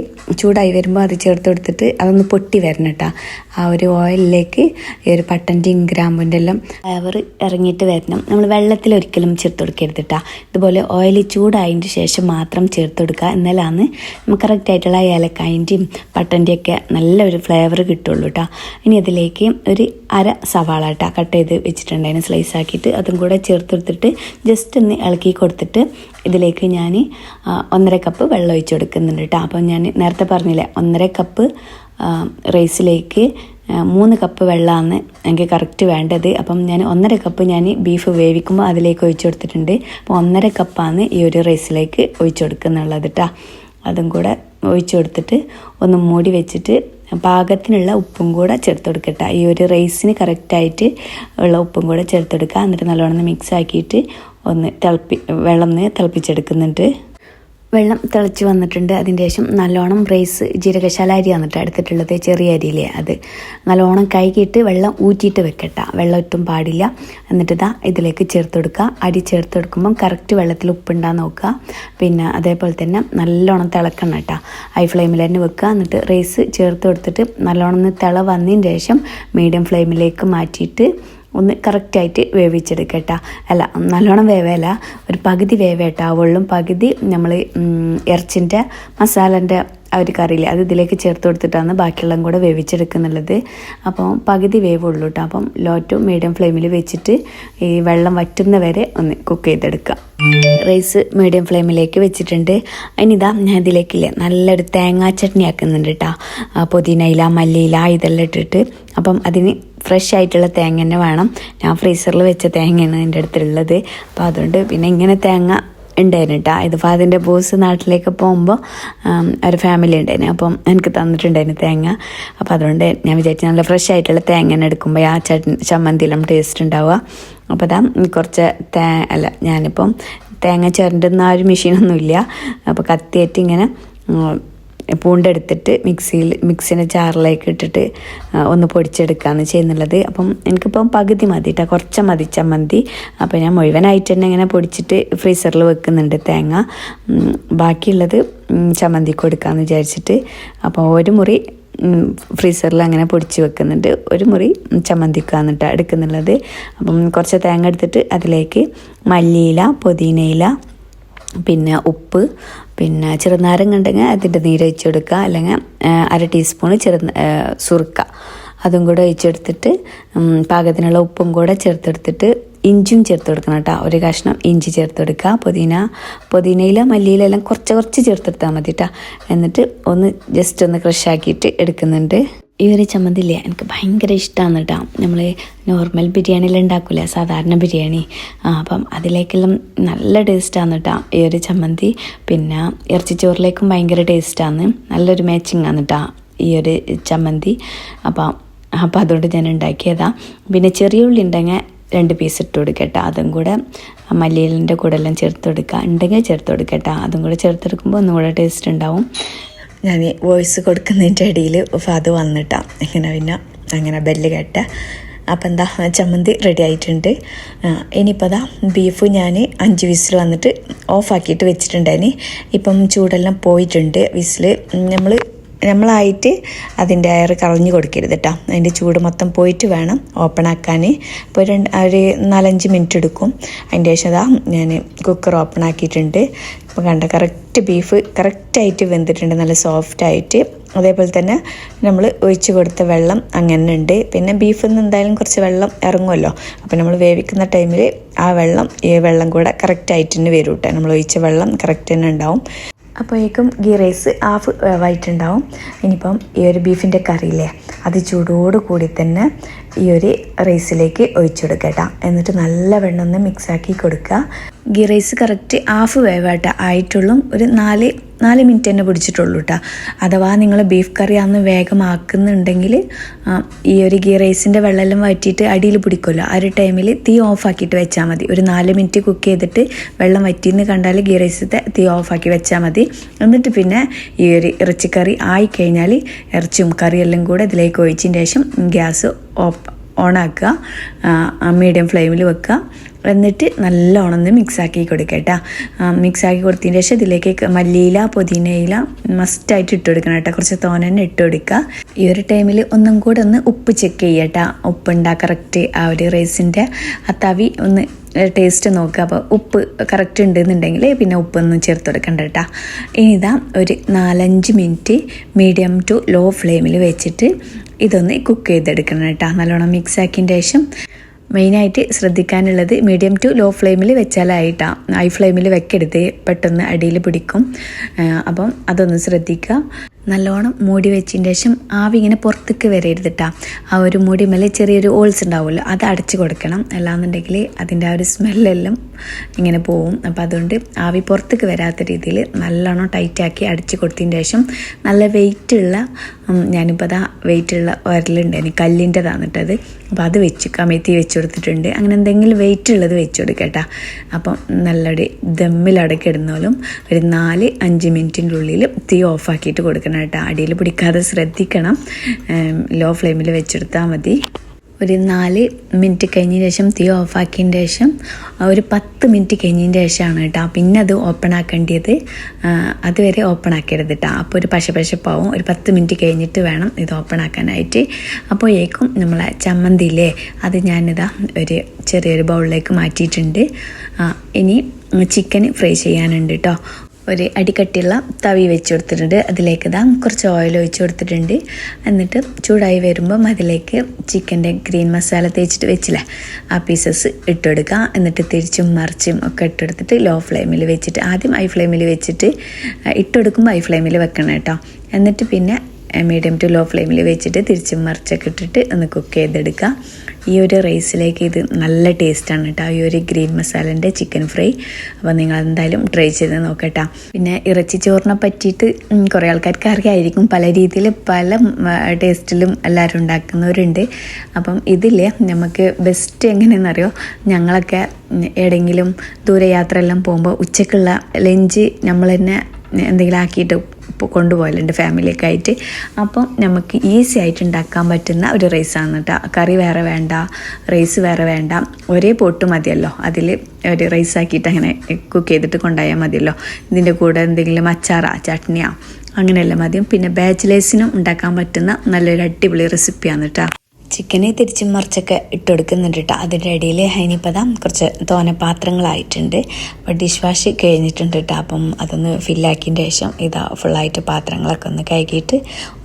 ചൂടായി വരുമ്പോൾ അത് ചേർത്ത് കൊടുത്തിട്ട് അതൊന്ന് പൊട്ടി വരണം കേട്ടോ. ആ ഒരു ഓയിലിലേക്ക് ഈ ഒരു പട്ടൻ്റെയും ഗ്രാമ്പൂൻ്റെ എല്ലാം ഫ്ലേവർ ഇറങ്ങിയിട്ട് വരണം. നമ്മൾ വെള്ളത്തിൽ ഒരിക്കലും ചേർത്ത് കൊടുക്കരുത് കേട്ടോ. ഇതുപോലെ ഓയിൽ ചൂടായതിൻ്റെ ശേഷം മാത്രം ചേർത്ത് കൊടുക്കുക. എന്നാലാണ് നമുക്ക് കറക്റ്റായിട്ടുള്ള ഏലക്കായൻ്റെയും പട്ടൻ്റെയൊക്കെ നല്ലൊരു ഫ്ലേവർ കിട്ടുള്ളൂ കേട്ടോ. ഇനി അതിലേക്ക് ഒരു 1/2 സവാള കേട്ടോ കട്ട് ചെയ്ത് വെച്ചിട്ടുണ്ട്, അതിന് സ്ലൈസ് ആക്കിയിട്ട് അതും കൂടെ ചേർത്ത് കൊടുത്തിട്ട് ജസ്റ്റ് ഒന്ന് ഇളക്കി കൊടുത്തിട്ട് ഇതിലേക്ക് ഞാൻ 1.5 കപ്പ് വെള്ളം ഒഴിച്ച് കൊടുക്കുന്നുണ്ട് കേട്ടോ. അപ്പം ഞാൻ നേരത്തെ പറഞ്ഞില്ലേ 1.5 കപ്പ് റൈസിലേക്ക് 3 കപ്പ് വെള്ളമാണ് എനിക്ക് കറക്റ്റ് വേണ്ടത്. അപ്പം ഞാൻ 1.5 കപ്പ് ഞാൻ ബീഫ് വേവിക്കുമ്പോൾ അതിലേക്ക് ഒഴിച്ച് കൊടുത്തിട്ടുണ്ട്. അപ്പോൾ 1.5 കപ്പാണ് ഈ ഒരു റൈസിലേക്ക് ഒഴിച്ച് കൊടുക്കുന്നുള്ളത് കേട്ടോ. അതും കൂടെ ഒഴിച്ച് കൊടുത്തിട്ട് ഒന്ന് മൂടി വെച്ചിട്ട് പാകത്തിനുള്ള ഉപ്പും കൂടെ ചേർത്ത് കൊടുക്കട്ടെ. ഈ ഒരു റൈസിന് കറക്റ്റായിട്ട് ഉള്ള ഉപ്പും കൂടെ ചേർത്ത് കൊടുക്കുക. എന്നിട്ട് നല്ലോണം മിക്സ് ആക്കിയിട്ട് വെള്ളം തിളപ്പിച്ചെടുക്കുന്നുണ്ട്. വെള്ളം തിളച്ച് വന്നിട്ടുണ്ട്. അതിൻ്റെ ശേഷം നല്ലോണം റൈസ് ജീരകശാല അരി വന്നിട്ട് എടുത്തിട്ടുള്ളത്, ചെറിയ അരിയില്ലേ അത് നല്ലോണം കഴുകിയിട്ട് വെള്ളം ഊറ്റിയിട്ട് വെക്കട്ട, വെള്ളം ഒട്ടും പാടില്ല. എന്നിട്ട് ഇതിലേക്ക് ചേർത്ത് കൊടുക്കുക. അരി ചേർത്ത് കൊടുക്കുമ്പം കറക്റ്റ് വെള്ളത്തിൽ ഉപ്പുണ്ടാകുന്ന നോക്കുക. പിന്നെ അതേപോലെ തന്നെ നല്ലോണം തിളക്കണം കേട്ടോ, ഹൈ ഫ്ലെയിമിൽ തന്നെ വെക്കുക. എന്നിട്ട് റൈസ് ചേർത്ത് കൊടുത്തിട്ട് നല്ലോണം ഒന്ന് തിള വന്നതിന് ശേഷം മീഡിയം ഫ്ലെയിമിലേക്ക് മാറ്റിയിട്ട് ഒന്ന് കറക്റ്റായിട്ട് വേവിച്ചെടുക്കട്ട. അല്ല നല്ലോണം വേവല്ല, ഒരു പകുതി വേവേട്ടാവുള്ളൂ. പകുതി നമ്മൾ ഇറച്ചിൻ്റെ മസാലൻ്റെ ആ ഒരു കറിയില്ലേ അത് ഇതിലേക്ക് ചേർത്ത് കൊടുത്തിട്ടാണ് ബാക്കിയുള്ളതും കൂടെ വേവിച്ചെടുക്കുന്നുള്ളത്. അപ്പോൾ പകുതി വേവുള്ളൂ കേട്ടോ. അപ്പം ലോ ടു മീഡിയം ഫ്ലെയിമിൽ വെച്ചിട്ട് ഈ വെള്ളം വറ്റുന്ന വരെ ഒന്ന് കുക്ക് ചെയ്തെടുക്കുക. റൈസ് മീഡിയം ഫ്ലെയിമിലേക്ക് വെച്ചിട്ടുണ്ട്. ഇനിതാ ഞാൻ ഇതിലേക്കില്ലേ നല്ലൊരു തേങ്ങാ ചട്നി ആക്കുന്നുണ്ട് കേട്ടോ. പുതിന ഇല, മല്ലിയില ഇതെല്ലാം ഇട്ടിട്ട്. അപ്പം അതിന് ഫ്രഷ് ആയിട്ടുള്ള തേങ്ങ തന്നെ വേണം. ഞാൻ ഫ്രീസറിൽ വെച്ച തേങ്ങയാണ് എൻ്റെ അടുത്തുള്ളത്. അപ്പോൾ അതുകൊണ്ട് പിന്നെ ഇങ്ങനെ തേങ്ങ ഉണ്ടായിരുന്നു കേട്ടോ. ഇത് ഫാദിൻ്റെ ബോസ് നാട്ടിലേക്ക് പോകുമ്പോൾ ഒരു ഫാമിലി ഉണ്ടായിരുന്നു. അപ്പം എനിക്ക് തന്നിട്ടുണ്ടായിരുന്നു തേങ്ങ. അപ്പോൾ അതുകൊണ്ട് ഞാൻ വിചാരിച്ചു നല്ല ഫ്രഷ് ആയിട്ടുള്ള തേങ്ങ തന്നെ എടുക്കുമ്പോൾ ആ ചമ്മന്തിയിലും ടേസ്റ്റ് ഉണ്ടാവുക. അപ്പോൾ അതാ കുറച്ച് ഞാനിപ്പം തേങ്ങ ചിരണ്ടുന്ന ആ ഒരു മെഷീനൊന്നുമില്ല. അപ്പോൾ കത്തിയേറ്റ് ഇങ്ങനെ പൂണ്ടെടുത്തിട്ട് മിക്സിൻ്റെ ജാറിലേക്ക് ഇട്ടിട്ട് ഒന്ന് പൊടിച്ചെടുക്കുകയാണ് ചെയ്യുന്നുള്ളത്. അപ്പം എനിക്കിപ്പം പകുതി മതി കേട്ടോ, കുറച്ച് മതി ചമ്മന്തി. അപ്പോൾ ഞാൻ മുഴുവനായിട്ട് തന്നെ ഇങ്ങനെ പൊടിച്ചിട്ട് ഫ്രീസറിൽ വെക്കുന്നുണ്ട് തേങ്ങ. ബാക്കിയുള്ളത് ചമ്മന്തിക്ക് കൊടുക്കാമെന്ന് വിചാരിച്ചിട്ട്. അപ്പോൾ ഒരു മുറി ഫ്രീസറിൽ അങ്ങനെ പൊടിച്ച് വെക്കുന്നുണ്ട്, ഒരു മുറി ചമ്മന്തിക്കാണ് കേട്ടോ എടുക്കുന്നുള്ളത്. അപ്പം കുറച്ച് തേങ്ങ എടുത്തിട്ട് അതിലേക്ക് മല്ലിയില, പുതിനയില, പിന്നെ ഉപ്പ്, പിന്നെ ചെറുനാരങ്ങ ഉണ്ടെങ്കിൽ അതിൻ്റെ നീര് ഒഴിച്ച് കൊടുക്കുക, അല്ലെങ്കിൽ 1/2 ടീസ്പൂണ് സുറുക്ക അതും കൂടെ ഒഴിച്ചെടുത്തിട്ട് പാകത്തിനുള്ള ഉപ്പും കൂടെ ചേർത്തെടുത്തിട്ട് ഇഞ്ചിയും ചേർത്ത് കൊടുക്കണം കേട്ടോ. ഒരു കഷ്ണം ഇഞ്ചി ചേർത്ത് കൊടുക്കുക. പുതിനയില മല്ലിയിലെല്ലാം കുറച്ച് ചേർത്തെടുത്താൽ മതി കേട്ടോ. എന്നിട്ട് ഒന്ന് ജസ്റ്റ് ഒന്ന് ക്രഷാക്കിയിട്ട് എടുക്കുന്നുണ്ട്. ഈ ഒരു ചമ്മന്തി ഇല്ലേ എനിക്ക് ഭയങ്കര ഇഷ്ടമാണ് കേട്ടോ. നമ്മൾ നോർമൽ ബിരിയാണിയിൽ ഉണ്ടാക്കില്ല, സാധാരണ ബിരിയാണി. അപ്പം അതിലേക്കെല്ലാം നല്ല ടേസ്റ്റാണ് കേട്ടോ ഈ ഒരു ചമ്മന്തി. പിന്നെ ഇറച്ചിച്ചോറിലേക്കും ഭയങ്കര ടേസ്റ്റാണ്, നല്ലൊരു മാച്ചിങ് ആണ് കേട്ടോ ഈ ഒരു ചമ്മന്തി. അപ്പം അതുകൊണ്ട് ഞാൻ ഉണ്ടാക്കിയതാണ്. പിന്നെ ചെറിയ ഉള്ളി ഉണ്ടെങ്കിൽ 2 പീസ് ഇട്ട് കൊടുക്കട്ടോ. അതും കൂടെ മല്ലിയിലിൻ്റെ കൂടെ എല്ലാം ചേർത്ത് കൊടുക്കുക, ഉണ്ടെങ്കിൽ ചേർത്ത് കൊടുക്കട്ടോ. അതും കൂടെ ചേർത്തെടുക്കുമ്പോൾ ഒന്നും കൂടെ ടേസ്റ്റ് ഉണ്ടാവും. ഞാൻ വോയിസ് കൊടുക്കുന്നതിൻ്റെ ഇടയിൽ അത് വന്നിട്ടാ പിന്നെ അങ്ങനെ ബെല്ല് കേട്ട. അപ്പം എന്താ ചമ്മന്തി റെഡി ആയിട്ടുണ്ട്. ഇനിയിപ്പോൾ അതാ ബീഫ് ഞാൻ 5 വിസിൽ വന്നിട്ട് ഓഫാക്കിയിട്ട് വെച്ചിട്ടുണ്ടായിന്. ഇപ്പം ചൂടെല്ലാം പോയിട്ടുണ്ട്. വിസിൽ നമ്മളായിട്ട് അതിൻ്റെ എയർ കളഞ്ഞു കൊടുക്കരുത് കേട്ടോ. അതിൻ്റെ ചൂട് മൊത്തം പോയിട്ട് വേണം ഓപ്പൺ ആക്കാൻ. ഇപ്പോൾ ഒരു 4-5 മിനിറ്റ് എടുക്കും. അതിൻ്റെ ശേഷം അതാ ഞാൻ കുക്കർ ഓപ്പൺ ആക്കിയിട്ടുണ്ട്. ഇപ്പോൾ കണ്ട കറക്റ്റ് ബീഫ് കറക്റ്റായിട്ട് വെന്തിട്ടുണ്ട്, നല്ല സോഫ്റ്റായിട്ട്. അതേപോലെ തന്നെ നമ്മൾ ഒഴിച്ച് കൊടുത്ത വെള്ളം അങ്ങനെ ഉണ്ട്. പിന്നെ ബീഫിൽ നിന്ന് എന്തായാലും കുറച്ച് വെള്ളം ഇറങ്ങുമല്ലോ. അപ്പോൾ നമ്മൾ വേവിക്കുന്ന ടൈമിൽ ഈ വെള്ളം കൂടെ കറക്റ്റായിട്ട് തന്നെ വരും കേട്ടോ. നമ്മൾ ഒഴിച്ച വെള്ളം കറക്റ്റ് തന്നെ ഉണ്ടാവും. അപ്പോഴേക്കും ഗീ റൈസ് ഹാഫ് വേവായിട്ടുണ്ടാവും. ഇനിയിപ്പം ഈ ഒരു ബീഫിൻ്റെ കറിയില്ലേ അത് ചൂടോട് കൂടി തന്നെ ഈ ഒരു റൈസിലേക്ക് ഒഴിച്ചെടുക്കുക കേട്ടോ. എന്നിട്ട് നല്ല വെണ്ണം ഒന്ന് മിക്സാക്കി കൊടുക്കുക. ഗീ റൈസ് കറക്റ്റ് ഹാഫ് വേവായിട്ട് ആയിട്ടുള്ളൂ. ഒരു 4 മിനിറ്റ് തന്നെ പിടിച്ചിട്ടുള്ളൂ കേട്ടോ. അഥവാ നിങ്ങൾ ബീഫ് കറി അന്ന് വേഗം ആക്കുന്നുണ്ടെങ്കിൽ ഈ ഒരു ഗീ റൈസിൻ്റെ വെള്ളമെല്ലാം വറ്റിയിട്ട് അടിയിൽ പിടിക്കുമല്ലോ, ആ ഒരു ടൈമിൽ തീ ഓഫാക്കിയിട്ട് വെച്ചാൽ മതി. ഒരു 4 മിനിറ്റ് കുക്ക് ചെയ്തിട്ട് വെള്ളം വറ്റിയെന്ന് കണ്ടാൽ ഗീ റൈസത്തെ തീ ഓഫാക്കി വെച്ചാൽ മതി. എന്നിട്ട് പിന്നെ ഈ ഒരു ഇറച്ചിക്കറി ആയിക്കഴിഞ്ഞാൽ ഇറച്ചിയും കറിയെല്ലാം കൂടെ ഇതിലേക്ക് ഒഴിച്ചതിന് ശേഷം ഗ്യാസ് ഓണാക്കുക, മീഡിയം ഫ്ലെയിമിൽ വെക്കുക. എന്നിട്ട് നല്ലോണം ഒന്ന് മിക്സാക്കി കൊടുക്കുക കേട്ടോ. മിക്സാക്കി കൊടുത്തതിന് ശേഷം ഇതിലേക്ക് മല്ലിയില, പുതിനയില മസ്റ്റായിട്ട് ഇട്ട് കൊടുക്കണം കേട്ടോ. കുറച്ച് തോനെ തന്നെ ഇട്ട് കൊടുക്കുക. ഈ ഒരു ടൈമിൽ ഒന്നും കൂടെ ഒന്ന് ഉപ്പ് ചെക്ക് ചെയ്യുക കേട്ടോ. ഉപ്പുണ്ടാ കറക്റ്റ് ആ ഒരു റൈസിൻ്റെ ആ തവി ഒന്ന് ടേസ്റ്റ് നോക്കുക. അപ്പോൾ ഉപ്പ് കറക്റ്റ് ഉണ്ടെന്നുണ്ടെങ്കിൽ പിന്നെ ഉപ്പൊന്നും ചേർത്ത് കൊടുക്കണ്ട കേട്ടോ. ഇനി ഇതാ ഒരു 4-5 മിനിറ്റ് മീഡിയം ടു ലോ ഫ്ലെയിമിൽ വെച്ചിട്ട് ഇതൊന്ന് കുക്ക് ചെയ്തെടുക്കണം കേട്ടോ. നല്ലോണം മിക്സാക്കിയതിന് ശേഷം മെയിനായിട്ട് ശ്രദ്ധിക്കാനുള്ളത് മീഡിയം ടു ലോ ഫ്ലെയിമിൽ വെച്ചാലായിട്ടാണ്. ഹൈ ഫ്ലെയിമിൽ വെക്കരുത്, പെട്ടെന്ന് അടിയിൽ പിടിക്കും. അപ്പം അതൊന്ന് ശ്രദ്ധിക്കുക. നല്ലോണം മൂടി വെച്ചതിന് ശേഷം ആവി ഇങ്ങനെ പുറത്തേക്ക് വരരുത് കേട്ടോ. ആ ഒരു മൂടി മേലെ ചെറിയൊരു ഹോൾസ് ഉണ്ടാവുമല്ലോ, അത് അടച്ച് കൊടുക്കണം. അല്ലാന്നുണ്ടെങ്കിൽ അതിൻ്റെ ആ ഒരു സ്മെല്ലെല്ലാം ഇങ്ങനെ പോവും. അപ്പോൾ അതുകൊണ്ട് ആവി പുറത്തേക്ക് വരാത്ത രീതിയിൽ നല്ലോണം ടൈറ്റാക്കി അടച്ച് കൊടുത്തതിന് ശേഷം നല്ല വെയിറ്റുള്ള ഞാനിപ്പോൾ അതാ വെയിറ്റുള്ള ഉരലുണ്ടായിരുന്നു, കല്ലിൻ്റെതാണ് കേട്ടത്. അപ്പോൾ അത് കമഴ്ത്തി വെച്ച് കൊടുത്തിട്ടുണ്ട്. അങ്ങനെ എന്തെങ്കിലും വെയിറ്റ് ഉള്ളത് വെച്ച് കൊടുക്കട്ടോ. അപ്പം നല്ലൊരു ദമ്മിലടക്കി ഇടുന്നാലും ഒരു 4-5 മിനിറ്റിൻ്റെ ഉള്ളിൽ തീ ഓഫാക്കിയിട്ട് കൊടുക്കണം കേട്ടോ. അടിയിൽ പിടിക്കാതെ ശ്രദ്ധിക്കണം. ലോ ഫ്ലെയിമിൽ വെച്ചെടുത്താൽ മതി. ഒരു 4 മിനിറ്റ് കഴിഞ്ഞതിന് ശേഷം തീ ഓഫാക്കിയതിന് ശേഷം ഒരു 10 മിനിറ്റ് കഴിഞ്ഞതിന് ശേഷമാണ് കേട്ടോ പിന്നെ അത് ഓപ്പൺ ആക്കേണ്ടത്. അതുവരെ ഓപ്പൺ ആക്കരുത് കേട്ടോ. അപ്പോൾ ഒരു പശപ്പാവും. ഒരു 10 മിനിറ്റ് കഴിഞ്ഞിട്ട് വേണം ഇത് ഓപ്പൺ ആക്കാനായിട്ട്. അപ്പോഴേക്കും നമ്മളെ ചമ്മന്തിയില്ലേ അത് ഞാനിതാ ഒരു ചെറിയൊരു ബൗളിലേക്ക് മാറ്റിയിട്ടുണ്ട്. ഇനി ചിക്കൻ ഫ്രൈ ചെയ്യാനുണ്ട് കേട്ടോ. ഒരു അടിക്കട്ടിയുള്ള തവി വെച്ച് കൊടുത്തിട്ടുണ്ട്. അതിലേക്ക് കുറച്ച് ഓയിൽ ഒഴിച്ച് കൊടുത്തിട്ടുണ്ട്. എന്നിട്ട് ചൂടായി വരുമ്പം അതിലേക്ക് ചിക്കൻ്റെ ഗ്രീൻ മസാല തേച്ചിട്ട് വെച്ചില്ലേ, ആ പീസസ് ഇട്ടെടുക്കുക. എന്നിട്ട് തിരിച്ചും മറിച്ചും ഒക്കെ ഇട്ടെടുത്തിട്ട് ലോ ഫ്ലെയിമിൽ വെച്ചിട്ട്, ആദ്യം ഹൈ ഫ്ലെയിമിൽ വെച്ചിട്ട് ഇട്ടെടുക്കുമ്പോൾ ഹൈ ഫ്ലെയിമിൽ വെക്കണം കേട്ടോ. എന്നിട്ട് പിന്നെ മീഡിയം ടു ലോ ഫ്ലെയിമിൽ വെച്ചിട്ട് തിരിച്ചും മറിച്ചൊക്കെ ഇട്ടിട്ട് ഒന്ന് കുക്ക് ചെയ്തെടുക്കുക. ഈ ഒരു റൈസിലേക്ക് ഇത് നല്ല ടേസ്റ്റാണ് കേട്ടോ, ഈ ഒരു ഗ്രീൻ മസാലൻ്റെ ചിക്കൻ ഫ്രൈ. അപ്പോൾ നിങ്ങൾ എന്തായാലും ട്രൈ ചെയ്ത് നോക്കട്ടോ. പിന്നെ ഇറച്ചി ചോറിനെ പറ്റിയിട്ട് കുറേ ആൾക്കാർക്ക് അറിയായിരിക്കും, പല രീതിയിൽ പല ടേസ്റ്റിലും എല്ലാവരും ഉണ്ടാക്കുന്നവരുണ്ട്. അപ്പം ഇതില്ലേ നമുക്ക് ബെസ്റ്റ് എങ്ങനെയെന്നറിയോ, ഞങ്ങളൊക്കെ എവിടെയെങ്കിലും ദൂരയാത്ര എല്ലാം പോകുമ്പോൾ ഉച്ചക്കുള്ള ലഞ്ച് നമ്മൾ തന്നെ എന്തെങ്കിലും ആക്കിയിട്ട് കൊണ്ടുപോകലുണ്ട് ഫാമിലിയൊക്കെ ആയിട്ട്. അപ്പം നമുക്ക് ഈസി ആയിട്ട് ഉണ്ടാക്കാൻ പറ്റുന്ന ഒരു റൈസാണ് കേട്ടോ. കറി വേറെ വേണ്ട, റൈസ് വേറെ വേണ്ട, ഒരേ പോട്ട് മതിയല്ലോ. അതിൽ ഒരു റൈസാക്കിയിട്ട് അങ്ങനെ കുക്ക് ചെയ്തിട്ട് കൊണ്ടുപോയാൽ മതിയല്ലോ. ഇതിൻ്റെ കൂടെ എന്തെങ്കിലും അച്ചാറാ ചട്നിയാ അങ്ങനെയെല്ലാം മതിയും. പിന്നെ ബാച്ചിലേഴ്സിനും ഉണ്ടാക്കാൻ പറ്റുന്ന നല്ലൊരു അടിപൊളി റെസിപ്പിയാണ് കേട്ടോ. ചിക്കന് തിരിച്ചും മറിച്ചൊക്കെ ഇട്ടെടുക്കുന്നുണ്ട് കേട്ടോ. അതിൻ്റെ ഇടയിൽ അതിനിപ്പോൾ കുറച്ച് തോനെ പാത്രങ്ങളായിട്ടുണ്ട്. അപ്പോൾ ഡിഷ് വാഷ് കഴിഞ്ഞിട്ടുണ്ട് കേട്ടോ. അപ്പം അതൊന്ന് ഫില്ലാക്കിയതിൻ്റെ ശേഷം ഫുള്ളായിട്ട് പാത്രങ്ങളൊക്കെ ഒന്ന് കഴുകിയിട്ട്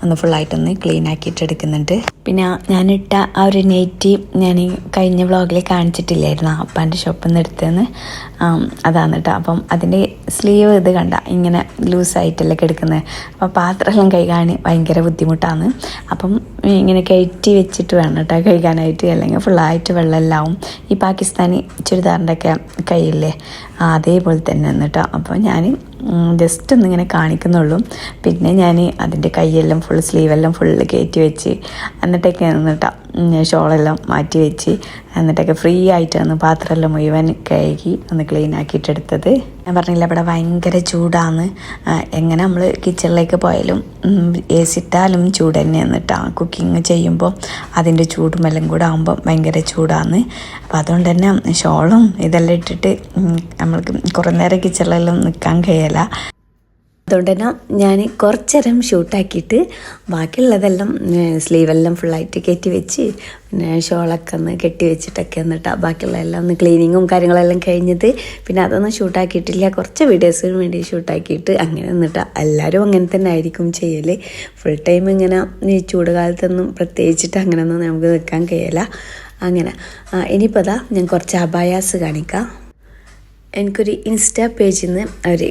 ഒന്ന് ഫുള്ളായിട്ടൊന്ന് ക്ലീൻ ആക്കിയിട്ട് എടുക്കുന്നുണ്ട്. പിന്നെ ഞാനിട്ട ആ ഒരു നെറ്റി ഞാൻ കഴിഞ്ഞ വ്ളോഗിൽ കാണിച്ചിട്ടില്ലായിരുന്നു, അപ്പാൻ്റെ ഷോപ്പിൽ നിന്ന് എടുത്തതെന്ന്. അതാണ് കേട്ടോ. അപ്പം അതിൻ്റെ സ്ലീവ് ഇത് കണ്ട ഇങ്ങനെ ലൂസായിട്ടല്ലേ കിടക്കുന്നത്. അപ്പോൾ പാത്രമെല്ലാം കഴുകാൻ ഭയങ്കര ബുദ്ധിമുട്ടാണ്. അപ്പം ഇങ്ങനെ കയറ്റി വെച്ചിട്ട് വേണം കേട്ടോ കഴുകാനായിട്ട്, അല്ലെങ്കിൽ ഫുള്ളായിട്ട് വെള്ളമെല്ലാം ഈ പാകിസ്ഥാനി ചുരിദാറിൻ്റെ ഒക്കെ കൈയില്ലേ അതേപോലെ തന്നെ കേട്ടോ. അപ്പോൾ ഞാൻ ജസ്റ്റ് ഒന്നിങ്ങനെ കാണിക്കുന്നുള്ളൂ. പിന്നെ ഞാൻ അതിൻ്റെ കൈയെല്ലാം സ്ലീവെല്ലാം ഫുള്ള് കയറ്റി വെച്ച് എന്നിട്ടൊക്കെ കേട്ടോ ഷോളെല്ലാം മാറ്റി വെച്ച് എന്നിട്ടൊക്കെ ഫ്രീ ആയിട്ടാണ് പാത്രമെല്ലാം മുഴുവൻ കഴുകി ഒന്ന് ക്ലീൻ ആക്കിയിട്ടെടുത്തത്. ഞാൻ പറഞ്ഞില്ല ഇവിടെ ഭയങ്കര ചൂടാണ്. എങ്ങനെ നമ്മൾ കിച്ചണിലേക്ക് പോയാലും AC ഇട്ടാലും ചൂട് തന്നെയാണ് കേട്ടോ. കുക്കിങ് ചെയ്യുമ്പോൾ അതിൻ്റെ ചൂടും എല്ലാം കൂടെ ആകുമ്പോൾ ഭയങ്കര ചൂടാണ്. അപ്പോൾ അതുകൊണ്ട് തന്നെ ഷോളും ഇതെല്ലാം ഇട്ടിട്ട് നമ്മൾക്ക് കുറേ നേരം കിച്ചണിലെല്ലാം നിൽക്കാൻ കഴിയില്ല. അതുകൊണ്ട് തന്നെ ഞാൻ കുറച്ച് നേരം ഷൂട്ടാക്കിയിട്ട് ബാക്കിയുള്ളതെല്ലാം സ്ലീവെല്ലാം ഫുള്ളായിട്ട് കയറ്റി വെച്ച് പിന്നെ ഷോളൊക്കെ ഒന്ന് കെട്ടി വെച്ചിട്ടൊക്കെ എന്നിട്ടാണ് ബാക്കിയുള്ളതെല്ലാം ഒന്ന് ക്ലീനിങ്ങും കാര്യങ്ങളെല്ലാം കഴിഞ്ഞത്. പിന്നെ അതൊന്നും ഷൂട്ടാക്കിയിട്ടില്ല, കുറച്ച് വീഡിയോസിന് വേണ്ടി ഷൂട്ടാക്കിയിട്ട് അങ്ങനെ എന്നിട്ടാണ്. എല്ലാവരും അങ്ങനെ തന്നെ ആയിരിക്കും ചെയ്യൽ. ഫുൾ ടൈം ഇങ്ങനെ ഈ ചൂട് കാലത്തൊന്നും പ്രത്യേകിച്ചിട്ട് അങ്ങനെയൊന്നും നമുക്ക് നിൽക്കാൻ കഴിയില്ല. അങ്ങനെ ഇനിയിപ്പോൾ ഞാൻ കുറച്ച് അബായാസ് കാണിക്കാം. എനിക്കൊരു ഇൻസ്റ്റാ പേജിൽ നിന്ന് അവർ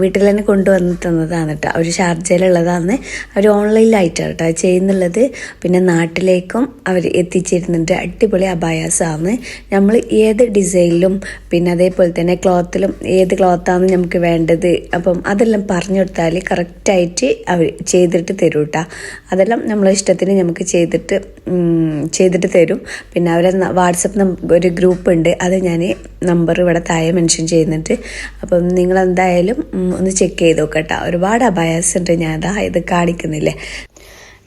വീട്ടിൽ തന്നെ കൊണ്ടുവന്ന് തന്നതാണ് കേട്ടോ. അവർ ഷാർജയിലുള്ളതാണ്, അവർ ഓൺലൈനിലായിട്ടാണ് കേട്ടോ ചെയ്യുന്നുള്ളത്. പിന്നെ നാട്ടിലേക്കും അവർ എത്തിച്ചിരുന്നുണ്ട്. അടിപൊളി അബായാസാണ്. നമ്മൾ ഏത് ഡിസൈനിലും പിന്നെ അതേപോലെ തന്നെ ക്ലോത്തിലും ഏത് ക്ലോത്താണ് നമുക്ക് വേണ്ടത് അപ്പം അതെല്ലാം പറഞ്ഞു കൊടുത്താൽ കറക്റ്റായിട്ട് അവർ ചെയ്തിട്ട് തരും കേട്ടോ. അതെല്ലാം നമ്മളെ ഇഷ്ടത്തിന് നമുക്ക് ചെയ്തിട്ട് തരും. പിന്നെ അവരെ വാട്സപ്പ് ഒരു ഗ്രൂപ്പ് ഉണ്ട്, അത് ഞാൻ നമ്പർ ഇവിടെ താഴെ മെൻഷൻ ചെയ്യുന്നുണ്ട്. അപ്പം നിങ്ങൾ എന്തായാലും ഒന്ന് ചെക്ക് ചെയ്ത് നോക്കട്ടോ. ഒരുപാട് അബായാസ് ഉണ്ട്, ഞാൻ ഇത് കാണിക്കുന്നില്ലേ.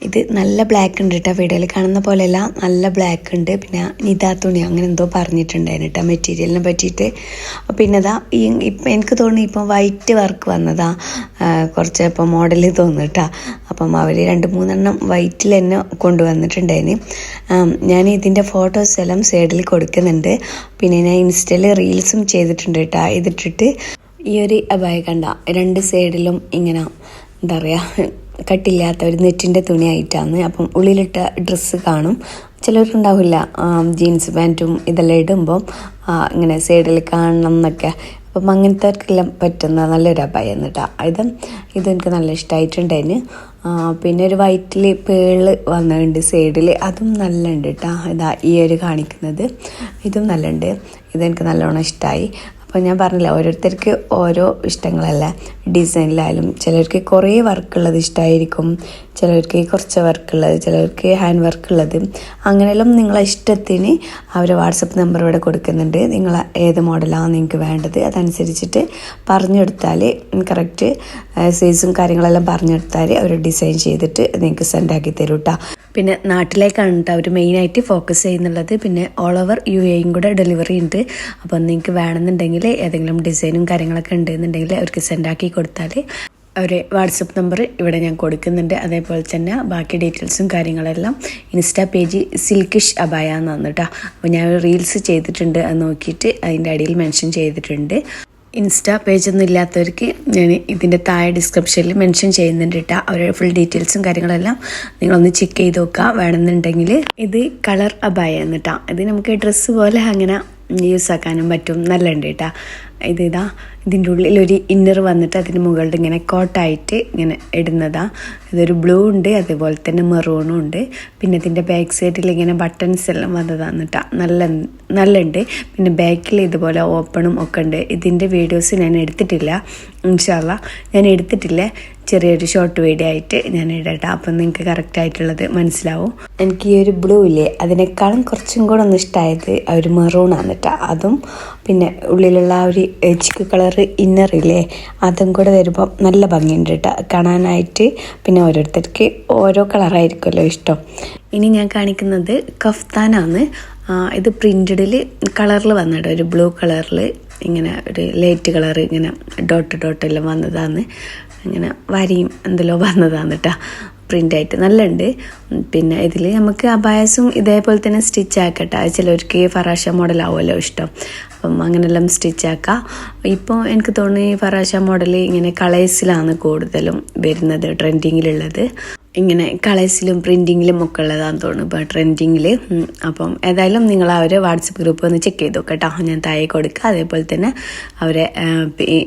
ഇത് നല്ല ബ്ലാക്ക് ഉണ്ട് കേട്ടോ, വീഡിയോയിൽ കാണുന്ന പോലെയല്ല, നല്ല ബ്ലാക്ക് ഉണ്ട്. പിന്നെ നിതാ തുണി അങ്ങനെ എന്തോ പറഞ്ഞിട്ടുണ്ടായിരുന്നു കേട്ടോ മെറ്റീരിയലിനെ പറ്റിയിട്ട്. പിന്നെ ഇപ്പം എനിക്ക് തോന്നി ഇപ്പം വൈറ്റ് വർക്ക് വന്നതാ കുറച്ച് ഇപ്പം മോഡൽ തോന്നുന്നു കേട്ടോ. അപ്പം അവർ 2-3 വൈറ്റിൽ തന്നെ കൊണ്ടുവന്നിട്ടുണ്ടായിന്. ഞാൻ ഇതിൻ്റെ ഫോട്ടോസ് എല്ലാം സൈഡിൽ കൊടുക്കുന്നുണ്ട്. പിന്നെ ഞാൻ ഇൻസ്റ്റയിൽ റീൽസും ചെയ്തിട്ടുണ്ട് കേട്ടോ. ഇതിട്ടിട്ട് ഈ ഒരു അബായ കണ്ട 2 സൈഡിലും ഇങ്ങനെ എന്താ പറയുക കട്ടില്ലാത്ത ഒരു നെറ്റിൻ്റെ തുണിയായിട്ടാണ്. അപ്പം ഉള്ളിലിട്ട ഡ്രസ്സ് കാണും, ചിലർക്കുണ്ടാവില്ല ജീൻസ് പാൻറ്റും ഇതെല്ലാം ഇടുമ്പം ഇങ്ങനെ സൈഡിൽ കാണണം എന്നൊക്കെ. അപ്പം അങ്ങനത്തെവർക്കെല്ലാം പറ്റുന്ന നല്ലൊരു അബായാണ് കേട്ടോ. ഇതെനിക്ക് നല്ല ഇഷ്ടമായിട്ടുണ്ടായിന്. പിന്നെ ഒരു വൈറ്റിൽ പേള് വന്നിട്ടുണ്ട് സൈഡിൽ, അതും നല്ല ഉണ്ട് കേട്ടോ. ഈ ഒരു കാണിക്കുന്നത് ഇതും നല്ല ഉണ്ട്, ഇതെനിക്ക് നല്ലോണം ഇഷ്ടമായി. അപ്പോൾ ഞാൻ പറഞ്ഞില്ല, ഓരോരുത്തർക്ക് ഓരോ ഇഷ്ടങ്ങളല്ല. ഡിസൈനിലായാലും ചിലർക്ക് കുറേ വർക്കുള്ളത് ഇഷ്ടമായിരിക്കും, ചിലർക്ക് കുറച്ച് വർക്കുള്ളത്, ചിലർക്ക് ഹാൻഡ് വർക്കുള്ളത്. അങ്ങനെയെല്ലാം നിങ്ങളെ ഇഷ്ടത്തിന് അവർ വാട്സപ്പ് നമ്പർ ഇവിടെ കൊടുക്കുന്നുണ്ട്. നിങ്ങൾ ഏത് മോഡലാണ് നിങ്ങൾക്ക് വേണ്ടത് അതനുസരിച്ചിട്ട് പറഞ്ഞു കൊടുത്താൽ കറക്റ്റ് സൈസും കാര്യങ്ങളെല്ലാം പറഞ്ഞു കൊടുത്താൽ അവർ ഡിസൈൻ ചെയ്തിട്ട് നിങ്ങൾക്ക് സെൻഡാക്കി തരും കേട്ടോ. പിന്നെ നാട്ടിലേക്കാണ് കേട്ടോ അവർ മെയിനായിട്ട് ഫോക്കസ് ചെയ്യുന്നുള്ളത്. പിന്നെ ഓൾ ഓവർ UAEയും കൂടെ ഡെലിവറി ഉണ്ട്. അപ്പം നിങ്ങൾക്ക് വേണമെന്നുണ്ടെങ്കിൽ ഏതെങ്കിലും ഡിസൈനും കാര്യങ്ങളൊക്കെ ഉണ്ടെന്നുണ്ടെങ്കിൽ അവർക്ക് സെൻഡാക്കി കൊടുത്താൽ അവർ വാട്സപ്പ് നമ്പർ ഇവിടെ ഞാൻ കൊടുക്കുന്നുണ്ട്. അതേപോലെ തന്നെ ബാക്കി ഡീറ്റെയിൽസും കാര്യങ്ങളെല്ലാം ഇൻസ്റ്റാ പേജ് സിൽക്കിഷ് അബായ എന്നാണ് കേട്ടോ. അപ്പോൾ ഞാൻ റീൽസ് ചെയ്തിട്ടുണ്ട്, അത് നോക്കിയിട്ട് അതിൻ്റെ അടിയിൽ മെൻഷൻ ചെയ്തിട്ടുണ്ട്. ഇൻസ്റ്റാ പേജൊന്നും ഇല്ലാത്തവർക്ക് ഞാൻ ഇതിൻ്റെ താഴെ ഡിസ്ക്രിപ്ഷനിൽ മെൻഷൻ ചെയ്യുന്നുണ്ട് കേട്ടോ. അവരുടെ ഫുൾ ഡീറ്റെയിൽസും കാര്യങ്ങളെല്ലാം നിങ്ങളൊന്ന് ചെക്ക് ചെയ്ത് നോക്കുക. വേണമെന്നുണ്ടെങ്കിൽ ഇത് കളർ അബായ എന്നിട്ടാ. ഇത് നമുക്ക് ഡ്രസ്സ് പോലെ അങ്ങനെ യൂസ് ആക്കാനും പറ്റും. നല്ലുണ്ട് കേട്ടോ. ഇതിൻ്റെ ഉള്ളിൽ ഒരു ഇന്നർ വന്നിട്ട് അതിന് മുകളിൽ ഇങ്ങനെ കോട്ടായിട്ട് ഇങ്ങനെ ഇടുന്നതാണ്. ഇതൊരു ബ്ലൂ ഉണ്ട്, അതേപോലെ തന്നെ മെറൂണും ഉണ്ട്. പിന്നെ ഇതിൻ്റെ ബാക്ക് സൈഡിൽ ഇങ്ങനെ ബട്ടൺസ് എല്ലാം വന്നതാണ് കേട്ടോ. നല്ലുണ്ട്. പിന്നെ ബാക്കിൽ ഇതുപോലെ ഓപ്പണും ഒക്കെ ഉണ്ട്. ഇതിൻ്റെ വീഡിയോസ് ഞാൻ എടുത്തിട്ടില്ല. ഇൻഷാ അല്ലാഹ് ഞാൻ എടുത്തിട്ടില്ല. ചെറിയൊരു ഷോർട്ട് വീഡിയോ ആയിട്ട് ഞാൻ ഇടട്ടെ. അപ്പം നിങ്ങൾക്ക് കറക്റ്റായിട്ടുള്ളത് മനസ്സിലാവും. എനിക്ക് ഈ ഒരു ബ്ലൂ ഇല്ലേ, അതിനേക്കാളും കുറച്ചും കൂടെ ഒന്ന് ഇഷ്ടമായത് ആ ഒരു മെറൂണാണ് കേട്ടോ. അതും പിന്നെ ഉള്ളിലുള്ള ആ ഒരു ചിക്ക് കളർ ഇന്നറില്ലേ, അതും കൂടെ വരുമ്പോൾ നല്ല ഭംഗിയുണ്ട് കേട്ടോ കാണാനായിട്ട്. പിന്നെ ഓരോരുത്തർക്ക് ഓരോ കളറായിരിക്കുമല്ലോ ഇഷ്ടം. ഇനി ഞാൻ കാണിക്കുന്നത് കഫ്താനാണ്. ഇത് പ്രിൻറ്റഡിൽ കളറിൽ വന്നിട്ട് ഒരു ബ്ലൂ കളറിൽ ഇങ്ങനെ ഒരു ലൈറ്റ് കളർ ഇങ്ങനെ ഡോട്ടെല്ലാം വന്നതാണ്. ഇങ്ങനെ വരിയും എന്തെല്ലോ വന്നതാണ് കേട്ടോ. പ്രിൻ്റായിട്ട് നല്ലുണ്ട്. പിന്നെ ഇതിൽ നമുക്ക് അബായസും ഇതേപോലെ തന്നെ സ്റ്റിച്ച് ആക്കട്ടെ. ചിലവർക്ക് ഫറാഷ മോഡലാവുമല്ലോ ഇഷ്ടം. അപ്പം അങ്ങനെല്ലാം സ്റ്റിച്ചാക്കാം. ഇപ്പോൾ എനിക്ക് തോന്നുന്നു ഈ ഫറാഷ മോഡൽ ഇങ്ങനെ കളേഴ്സിലാണ് കൂടുതലും വരുന്നത്, ട്രെൻഡിങ്ങിലുള്ളത്. ഇങ്ങനെ കളേഴ്സിലും പ്രിൻറ്റിങ്ങിലും ഒക്കെ ഉള്ളതാണെന്ന് തോന്നുന്നു ഇപ്പോൾ ട്രെൻഡിങ്ങിൽ. അപ്പം ഏതായാലും നിങ്ങൾ അവരെ വാട്സപ്പ് ഗ്രൂപ്പ് ഒന്ന് ചെക്ക് ചെയ്ത് നോക്കട്ടോ. ഞാൻ താഴെ കൊടുക്കുക. അതേപോലെ തന്നെ അവരെ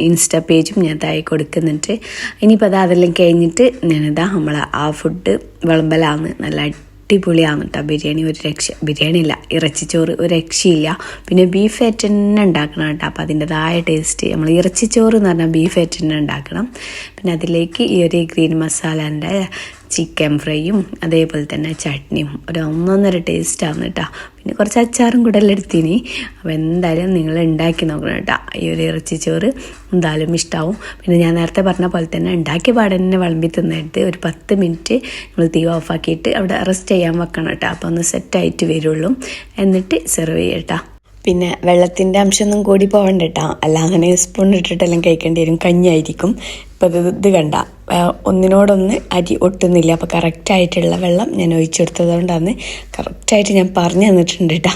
ഇൻസ്റ്റാ പേജും ഞാൻ താഴെ കൊടുക്കുന്നുണ്ട്. ഇനിയിപ്പോൾ അതെല്ലാം കഴിഞ്ഞിട്ട് ഞാനിതാ നമ്മളെ ആ ഫുഡ് വിളമ്പലാണ്. നല്ല അടിപൊളിയാണ് കേട്ടോ. ബിരിയാണി ഇല്ല, ഇറച്ചിച്ചോറ് ഒരു രക്ഷയില്ല. പിന്നെ ബീഫ് ആയിട്ട് തന്നെ ഉണ്ടാക്കണം കേട്ടോ. അപ്പോൾ അതിൻ്റെതായ ടേസ്റ്റ്. നമ്മൾ ഇറച്ചിച്ചോറ് എന്ന് പറഞ്ഞാൽ ബീഫ് ആയിട്ട് തന്നെ ഉണ്ടാക്കണം. പിന്നെ അതിലേക്ക് ഈ ഒരു ഗ്രീൻ മസാലേൻ്റെ ചിക്കൻ ഫ്രൈയും അതേപോലെ തന്നെ ചട്നിയും ഒരു ഒന്നൊന്നര ടേസ്റ്റാണ് കേട്ടോ. പിന്നെ കുറച്ച് അച്ചാറും കൂടെ എല്ലാം എടുത്തിന്. അപ്പോൾ എന്തായാലും നിങ്ങൾ ഉണ്ടാക്കി നോക്കണം കേട്ടോ. ഈ ഒരു ഇറച്ചിച്ചോറ് എന്തായാലും ഇഷ്ടമാവും. പിന്നെ ഞാൻ നേരത്തെ പറഞ്ഞ പോലെ തന്നെ ഉണ്ടാക്കിയ പാടെ തന്നെ വിളമ്പി തിന്നിട്ട് ഒരു 10 മിനിറ്റ് നമ്മൾ തീ ഓഫാക്കിയിട്ട് അവിടെ റെസ്റ്റ് ചെയ്യാൻ വെക്കണം കേട്ടോ. അപ്പോൾ ഒന്ന് സെറ്റായിട്ട് വരുള്ളൂ. എന്നിട്ട് സെർവ് ചെയ്യട്ടോ. പിന്നെ വെള്ളത്തിൻ്റെ അംശമൊന്നും കൂടി പോകണ്ട കേട്ടോ. അല്ല അങ്ങനെ സ്പൂൺ ഇട്ടിട്ടെല്ലാം കഴിക്കേണ്ടി വരും. കഞ്ഞായിരിക്കും. ഇപ്പോൾ ഇത് കണ്ട ഒന്നിനോടൊന്ന് അരി ഒട്ടുന്നില്ല. അപ്പോൾ കറക്റ്റായിട്ടുള്ള വെള്ളം ഞാൻ ഒഴിച്ചെടുത്തത് കൊണ്ടാണ് കറക്റ്റായിട്ട് ഞാൻ പറഞ്ഞു തന്നിട്ടുണ്ട് കേട്ടോ.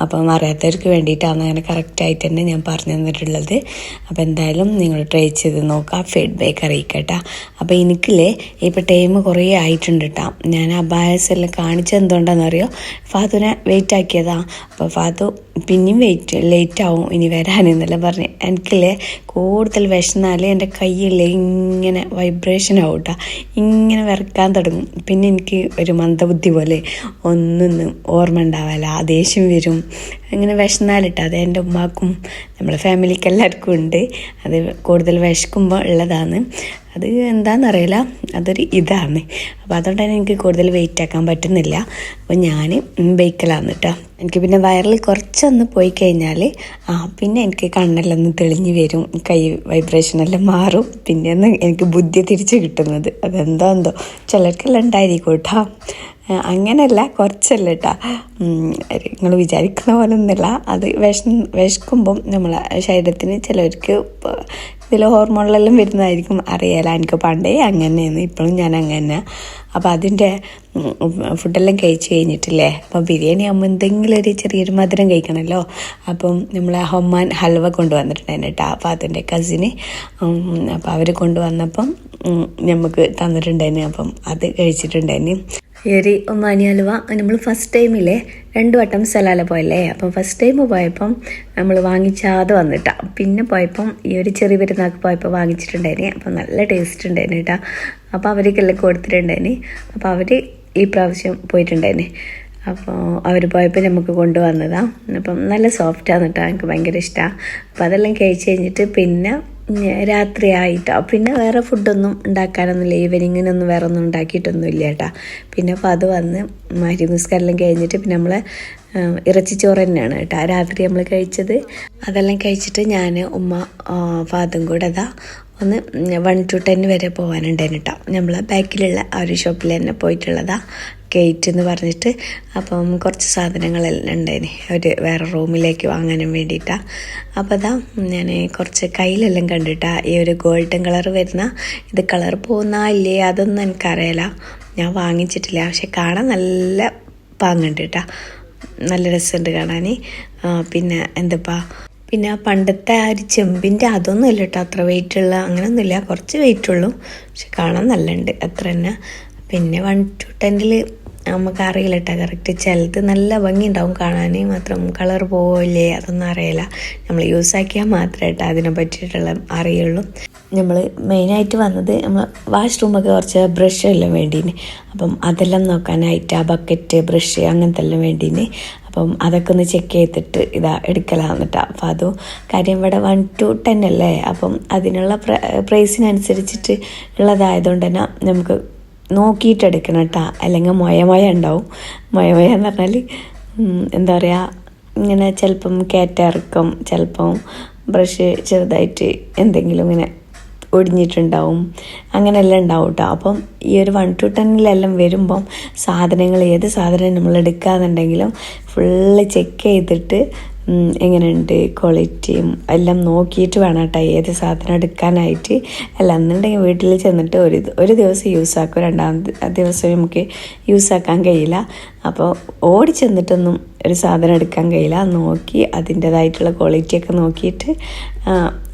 അപ്പം അറിയാത്തവർക്ക് വേണ്ടിയിട്ടാണ് അങ്ങനെ കറക്റ്റായിട്ട് തന്നെ ഞാൻ പറഞ്ഞു തന്നിട്ടുള്ളത്. അപ്പോൾ എന്തായാലും നിങ്ങൾ ട്രൈ ചെയ്ത് നോക്കുക, ഫീഡ്ബാക്ക് അറിയിക്കട്ടോ. അപ്പോൾ എനിക്കില്ലേ ഇപ്പോൾ ടൈം കുറേ ആയിട്ടുണ്ട് കേട്ടോ. ഞാൻ അബായസ് എല്ലാം കാണിച്ചത് എന്തുകൊണ്ടാണെന്നറിയോ, ഫാദുനെ വെയിറ്റ് ആക്കിയതാണ്. അപ്പോൾ ഫാദു പിന്നെയും ലേറ്റ് ആവും ഇനി വരാനെന്നെല്ലാം പറഞ്ഞ്. എനിക്കില്ലേ കൂടുതൽ വിശന്നാൽ എൻ്റെ കൈയില്ലേ ഇങ്ങനെ വൈബ്രേഷൻ ആവും കേട്ടോ. ഇങ്ങനെ വിറക്കാൻ തുടങ്ങും. പിന്നെ എനിക്ക് ഒരു മന്ദബുദ്ധി പോലെ ഒന്നൊന്നും ഓർമ്മ ഉണ്ടാവില്ല, ദേഷ്യം വരും. അങ്ങനെ വിശന്നാലിട്ടോ. അത് എൻ്റെ ഉമ്മാക്കും നമ്മളെ ഫാമിലിക്ക് എല്ലാവർക്കും ഉണ്ട്. അത് കൂടുതൽ വിശക്കുമ്പോൾ ഉള്ളതാണ്. അത് എന്താണെന്നറിയില്ല, അതൊരു ഇതാണ്. അപ്പോൾ അതുകൊണ്ട് തന്നെ എനിക്ക് കൂടുതൽ വെയിറ്റ് ആക്കാൻ പറ്റുന്നില്ല. അപ്പോൾ ഞാൻ ബേക്കലാണ് കേട്ടോ. എനിക്ക് പിന്നെ വയറിൽ കുറച്ചൊന്ന് പോയി കഴിഞ്ഞാൽ പിന്നെ എനിക്ക് കണ്ണെല്ലാം തെളിഞ്ഞ് വരും, കൈ വൈബ്രേഷനെല്ലാം മാറും. പിന്നെയൊന്ന് എനിക്ക് ബുദ്ധി തിരിച്ച് കിട്ടുന്നത് അതെന്തോ ചിലർക്കെല്ലാം ഉണ്ടായിരിക്കും കേട്ടോ. അങ്ങനെയല്ല, കുറച്ചല്ല കേട്ടോ. നിങ്ങൾ വിചാരിക്കുന്ന പോലെ ഒന്നുമില്ല. അത് വിശക്കുമ്പം നമ്മളെ ശരീരത്തിന് ചിലവർക്ക് ഇതിൽ ഹോർമോണിലെല്ലാം വരുന്നതായിരിക്കും, അറിയാലോ. എനിക്ക് പണ്ടേ അങ്ങനെയാണ്, ഇപ്പോഴും ഞാൻ അങ്ങനെ. അപ്പോൾ അതിൻ്റെ ഫുഡെല്ലാം കഴിച്ച് കഴിഞ്ഞിട്ടില്ലേ, അപ്പോൾ ബിരിയാണി ആകുമ്പോൾ എന്തെങ്കിലും ഒരു ചെറിയൊരു മധുരം കഴിക്കണമല്ലോ. അപ്പം നമ്മൾ ഹൊമാൻ ഹൽവ കൊണ്ടുവന്നിട്ടുണ്ടായിരുന്നു കേട്ടോ. അപ്പോൾ അതിൻ്റെ കസിന് അപ്പോൾ അവർ കൊണ്ടുവന്നപ്പം നമുക്ക് തന്നിട്ടുണ്ടായിരുന്നു. അപ്പം അത് കഴിച്ചിട്ടുണ്ടായിരുന്നു. ഈ ഒരു ഒമാനി ഹൽവ നമ്മൾ ഫസ്റ്റ് ടൈമില്ലേ 2 വട്ടം സലാല പോയല്ലേ. അപ്പം ഫസ്റ്റ് ടൈം പോയപ്പം നമ്മൾ വാങ്ങിച്ചാതെ വന്നിട്ടാ. പിന്നെ പോയപ്പം ഈ ഒരു ചെറിയ പെരുന്നാൾക്ക് പോയപ്പോൾ വാങ്ങിച്ചിട്ടുണ്ടായിരുന്നു. അപ്പം നല്ല ടേസ്റ്റ് ഉണ്ടായിരുന്നു കേട്ടോ. അപ്പോൾ അവർക്കെല്ലാം കൊടുത്തിട്ടുണ്ടായിരുന്നു. അപ്പോൾ അവർ ഈ പ്രാവശ്യം പോയിട്ടുണ്ടായിരുന്നു. അപ്പോൾ അവർ പോയപ്പോൾ നമുക്ക് കൊണ്ടുവന്നതാണ്. അപ്പം നല്ല സോഫ്റ്റാണ് കേട്ടോ, എനിക്ക് ഭയങ്കര ഇഷ്ടമാണ്. അപ്പോൾ അതെല്ലാം കഴിച്ച് കഴിഞ്ഞിട്ട് പിന്നെ രാത്രിയായിട്ടോ. പിന്നെ വേറെ ഫുഡൊന്നും ഉണ്ടാക്കാനൊന്നുമില്ല, ഈവനിങ്ങിനൊന്നും വേറെ ഒന്നും ഉണ്ടാക്കിയിട്ടൊന്നും ഇല്ല കേട്ടോ. പിന്നെ അപ്പോൾ അത് വന്ന് മരിമുസ്കാരെല്ലാം കഴിഞ്ഞിട്ട് പിന്നെ നമ്മൾ ഇറച്ചിച്ചോറ് തന്നെയാണ് കേട്ടോ രാത്രി നമ്മൾ കഴിച്ചത്. അതെല്ലാം കഴിച്ചിട്ട് ഞാൻ ഉമ്മ ഫാദും കൂടെ ഒന്ന് 1 to 10 വരെ പോകാനുണ്ടായിരുന്നു കേട്ടോ. നമ്മൾ ബാക്കിലുള്ള ആ ഒരു ഷോപ്പിൽ തന്നെ പോയിട്ടുള്ളതാണ്, ഗേറ്റ് എന്ന് പറഞ്ഞിട്ട്. അപ്പം കുറച്ച് സാധനങ്ങളെല്ലാം ഉണ്ടായിന് ഒരു വേറെ റൂമിലേക്ക് വാങ്ങാനും വേണ്ടിയിട്ടാണ്. അപ്പോൾ ഞാൻ കുറച്ച് കയ്യിലെല്ലാം കണ്ടിട്ടാ ഈ ഒരു ഗോൾഡൻ കളർ വരുന്ന ഇത് കളർ പോകുന്ന ഇല്ലേ അതൊന്നും എനിക്കറിയില്ല, ഞാൻ വാങ്ങിച്ചിട്ടില്ല. പക്ഷെ കാണാൻ നല്ല പാങ്ങുണ്ട് കേട്ടോ, നല്ല രസമുണ്ട് കാണാൻ. പിന്നെ പിന്നെ പണ്ടത്തെ ആ ഒരു ചെമ്പിൻ്റെ അതൊന്നും ഇല്ല കേട്ടോ, അത്ര വെയിറ്റുള്ള അങ്ങനെയൊന്നുമില്ല, കുറച്ച് വെയിറ്റുള്ളൂ, പക്ഷെ കാണാൻ നല്ലുണ്ട് അത്ര തന്നെ. പിന്നെ 1 to 10 നമുക്ക് അറിയില്ല കേട്ടോ കറക്റ്റ്. ചിലത് നല്ല ഭംഗി ഉണ്ടാവും കാണാൻ, മാത്രം കളർ പോവില്ലേ അതൊന്നും അറിയില്ല. നമ്മൾ യൂസാക്കിയാൽ മാത്രമേ കേട്ടോ അതിനെ പറ്റിയിട്ടുള്ള അറിയുള്ളൂ. നമ്മൾ മെയിനായിട്ട് വന്നത് നമ്മൾ വാഷ്റൂമൊക്കെ കുറച്ച് ബ്രഷ് എല്ലാം വേണ്ടീന്, അപ്പം അതെല്ലാം നോക്കാനായിട്ട് ആ ബക്കറ്റ് ബ്രഷ് അങ്ങനത്തെ എല്ലാം വേണ്ടീന്. അപ്പം അതൊക്കെ ഒന്ന് ചെക്ക് ചെയ്തിട്ട് ഇതാ എടുക്കലാന്നിട്ടാ. അപ്പം അതും കാര്യം ഇവിടെ 1 to 10 അല്ലേ, അപ്പം അതിനുള്ള പ്രൈസിനനുസരിച്ചിട്ട് ഉള്ളതായതുകൊണ്ട് തന്നെ നമുക്ക് നോക്കിയിട്ട് എടുക്കണം കേട്ടോ, അല്ലെങ്കിൽ മൊയ ഉണ്ടാവും. മൊയ എന്ന് പറഞ്ഞാൽ എന്താ പറയുക, ഇങ്ങനെ ചിലപ്പം കയറ്റിറക്കും, ചിലപ്പം ബ്രഷ് ചെറുതായിട്ട് എന്തെങ്കിലും ഇങ്ങനെ ഒടിഞ്ഞിട്ടുണ്ടാവും, അങ്ങനെയെല്ലാം ഉണ്ടാവും കേട്ടോ. അപ്പം ഈ ഒരു 1 to 10 വരുമ്പം സാധനങ്ങൾ ഏത് സാധനം നമ്മൾ എടുക്കാന്നുണ്ടെങ്കിലും ഫുള്ള് ചെക്ക് ചെയ്തിട്ട് എങ്ങനെയുണ്ട് ക്വാളിറ്റിയും എല്ലാം നോക്കിയിട്ട് വേണം കേട്ടോ ഏത് സാധനം എടുക്കാനായിട്ട്. അല്ല എന്നുണ്ടെങ്കിൽ വീട്ടിൽ ചെന്നിട്ട് ഒരു ദിവസം യൂസാക്കും, രണ്ടാമത്തെ ദിവസം നമുക്ക് യൂസാക്കാൻ കഴിയില്ല. അപ്പോൾ ഓടി ചെന്നിട്ടൊന്നും ഒരു സാധനം എടുക്കാൻ കഴിയില്ല. നോക്കി അതിൻ്റേതായിട്ടുള്ള ക്വാളിറ്റിയൊക്കെ നോക്കിയിട്ട്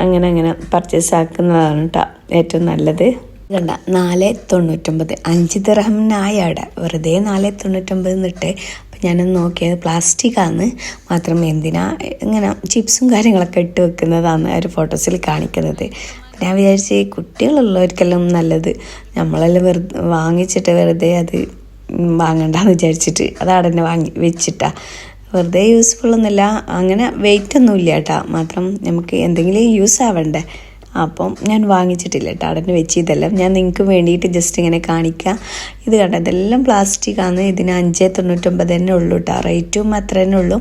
അങ്ങനെ പർച്ചേസ് ആക്കുന്നതാണ് കേട്ടോ ഏറ്റവും നല്ലത്. കണ്ട 4.99 5 ദിർഹമിനായി അവിടെ വെറുതെ 4.99 എന്നിട്ട്. അപ്പം ഞാനൊന്ന് നോക്കിയത് പ്ലാസ്റ്റിക്കാന്ന്, മാത്രം എന്തിനാ ഇങ്ങനെ ചിപ്സും കാര്യങ്ങളൊക്കെ ഇട്ട് വെക്കുന്നതാണ് ഒരു ഫോട്ടോസിൽ കാണിക്കുന്നത്. ഞാൻ വിചാരിച്ച് കുട്ടികളുള്ളവർക്കെല്ലാം നല്ലത്, നമ്മളെല്ലാം വാങ്ങിച്ചിട്ട് വെറുതെ അത് വാങ്ങണ്ടെന്ന് വിചാരിച്ചിട്ട് അത് അവിടെ തന്നെ വാങ്ങി വെച്ചിട്ടാ. വെറുതെ യൂസ്ഫുള്ളൊന്നുമില്ല, അങ്ങനെ വെയിറ്റ് ഒന്നുമില്ല കേട്ടോ, മാത്രം നമുക്ക് എന്തെങ്കിലും യൂസ് ആവണ്ടേ. അപ്പം ഞാൻ വാങ്ങിച്ചിട്ടില്ല കേട്ടോ, അവിടെ വെച്ച് ഇതെല്ലാം ഞാൻ നിങ്ങൾക്ക് വേണ്ടിയിട്ട് ജസ്റ്റ് ഇങ്ങനെ കാണിക്കാം. ഇത് കണ്ട ഇതെല്ലാം പ്ലാസ്റ്റിക്കാണ്, ഇതിന് 5.99 തന്നെ ഉള്ളൂ കേട്ടോ, റേറ്റും അത്ര തന്നെ ഉള്ളൂ.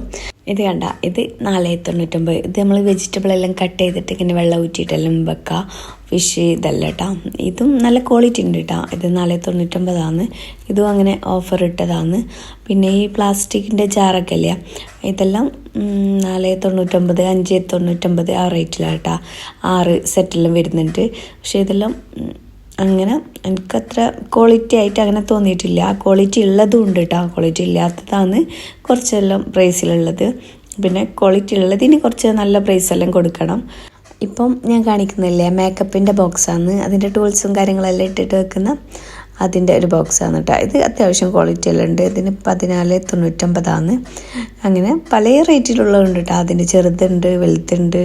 ഇത് കണ്ട ഇത് 4.99. ഇത് നമ്മൾ വെജിറ്റബിൾ എല്ലാം കട്ട് ചെയ്തിട്ട് ഇങ്ങനെ വെള്ളം ഊറ്റിയിട്ടെല്ലാം വെക്കാം. ഫിഷ് ഇതല്ല കേട്ടോ, ഇതും നല്ല ക്വാളിറ്റി ഉണ്ട് കേട്ടോ. ഇത് 4.99. ഇതും അങ്ങനെ ഓഫർ ഇട്ടതാണ്. പിന്നെ ഈ പ്ലാസ്റ്റിക്കിൻ്റെ ജാറൊക്കെ അല്ലേ, ഇതെല്ലാം 4.99 5.99 ആ റേറ്റിലാണ് കേട്ടോ. 6 സെറ്റെല്ലാം വരുന്നുണ്ട്. പക്ഷേ ഇതെല്ലാം അങ്ങനെ എനിക്കത്ര ക്വാളിറ്റി ആയിട്ട് അങ്ങനെ തോന്നിയിട്ടില്ല. ക്വാളിറ്റി ഉള്ളതും ഉണ്ട് കേട്ടോ, ക്വാളിറ്റി ഇല്ലാത്തതാണ് കുറച്ചെല്ലാം പ്രൈസിലുള്ളത്. പിന്നെ ക്വാളിറ്റി ഉള്ളതിന് കുറച്ച് നല്ല പ്രൈസെല്ലാം കൊടുക്കണം. ഇപ്പം ഞാൻ കാണിക്കുന്നില്ലേ മേക്കപ്പിൻ്റെ ബോക്സാണ്, അതിൻ്റെ ടൂൾസും കാര്യങ്ങളെല്ലാം ഇട്ടിട്ട് വെക്കുന്ന അതിൻ്റെ ഒരു ബോക്സാണ് കേട്ടോ. ഇത് അത്യാവശ്യം ക്വാളിറ്റി എല്ലാം ഉണ്ട്. ഇതിന് 14.99. അങ്ങനെ പല റേറ്റിലുള്ളതുണ്ട് കേട്ടോ. അതിൻ്റെ ചെറുതുണ്ട്, വലുതുണ്ട്,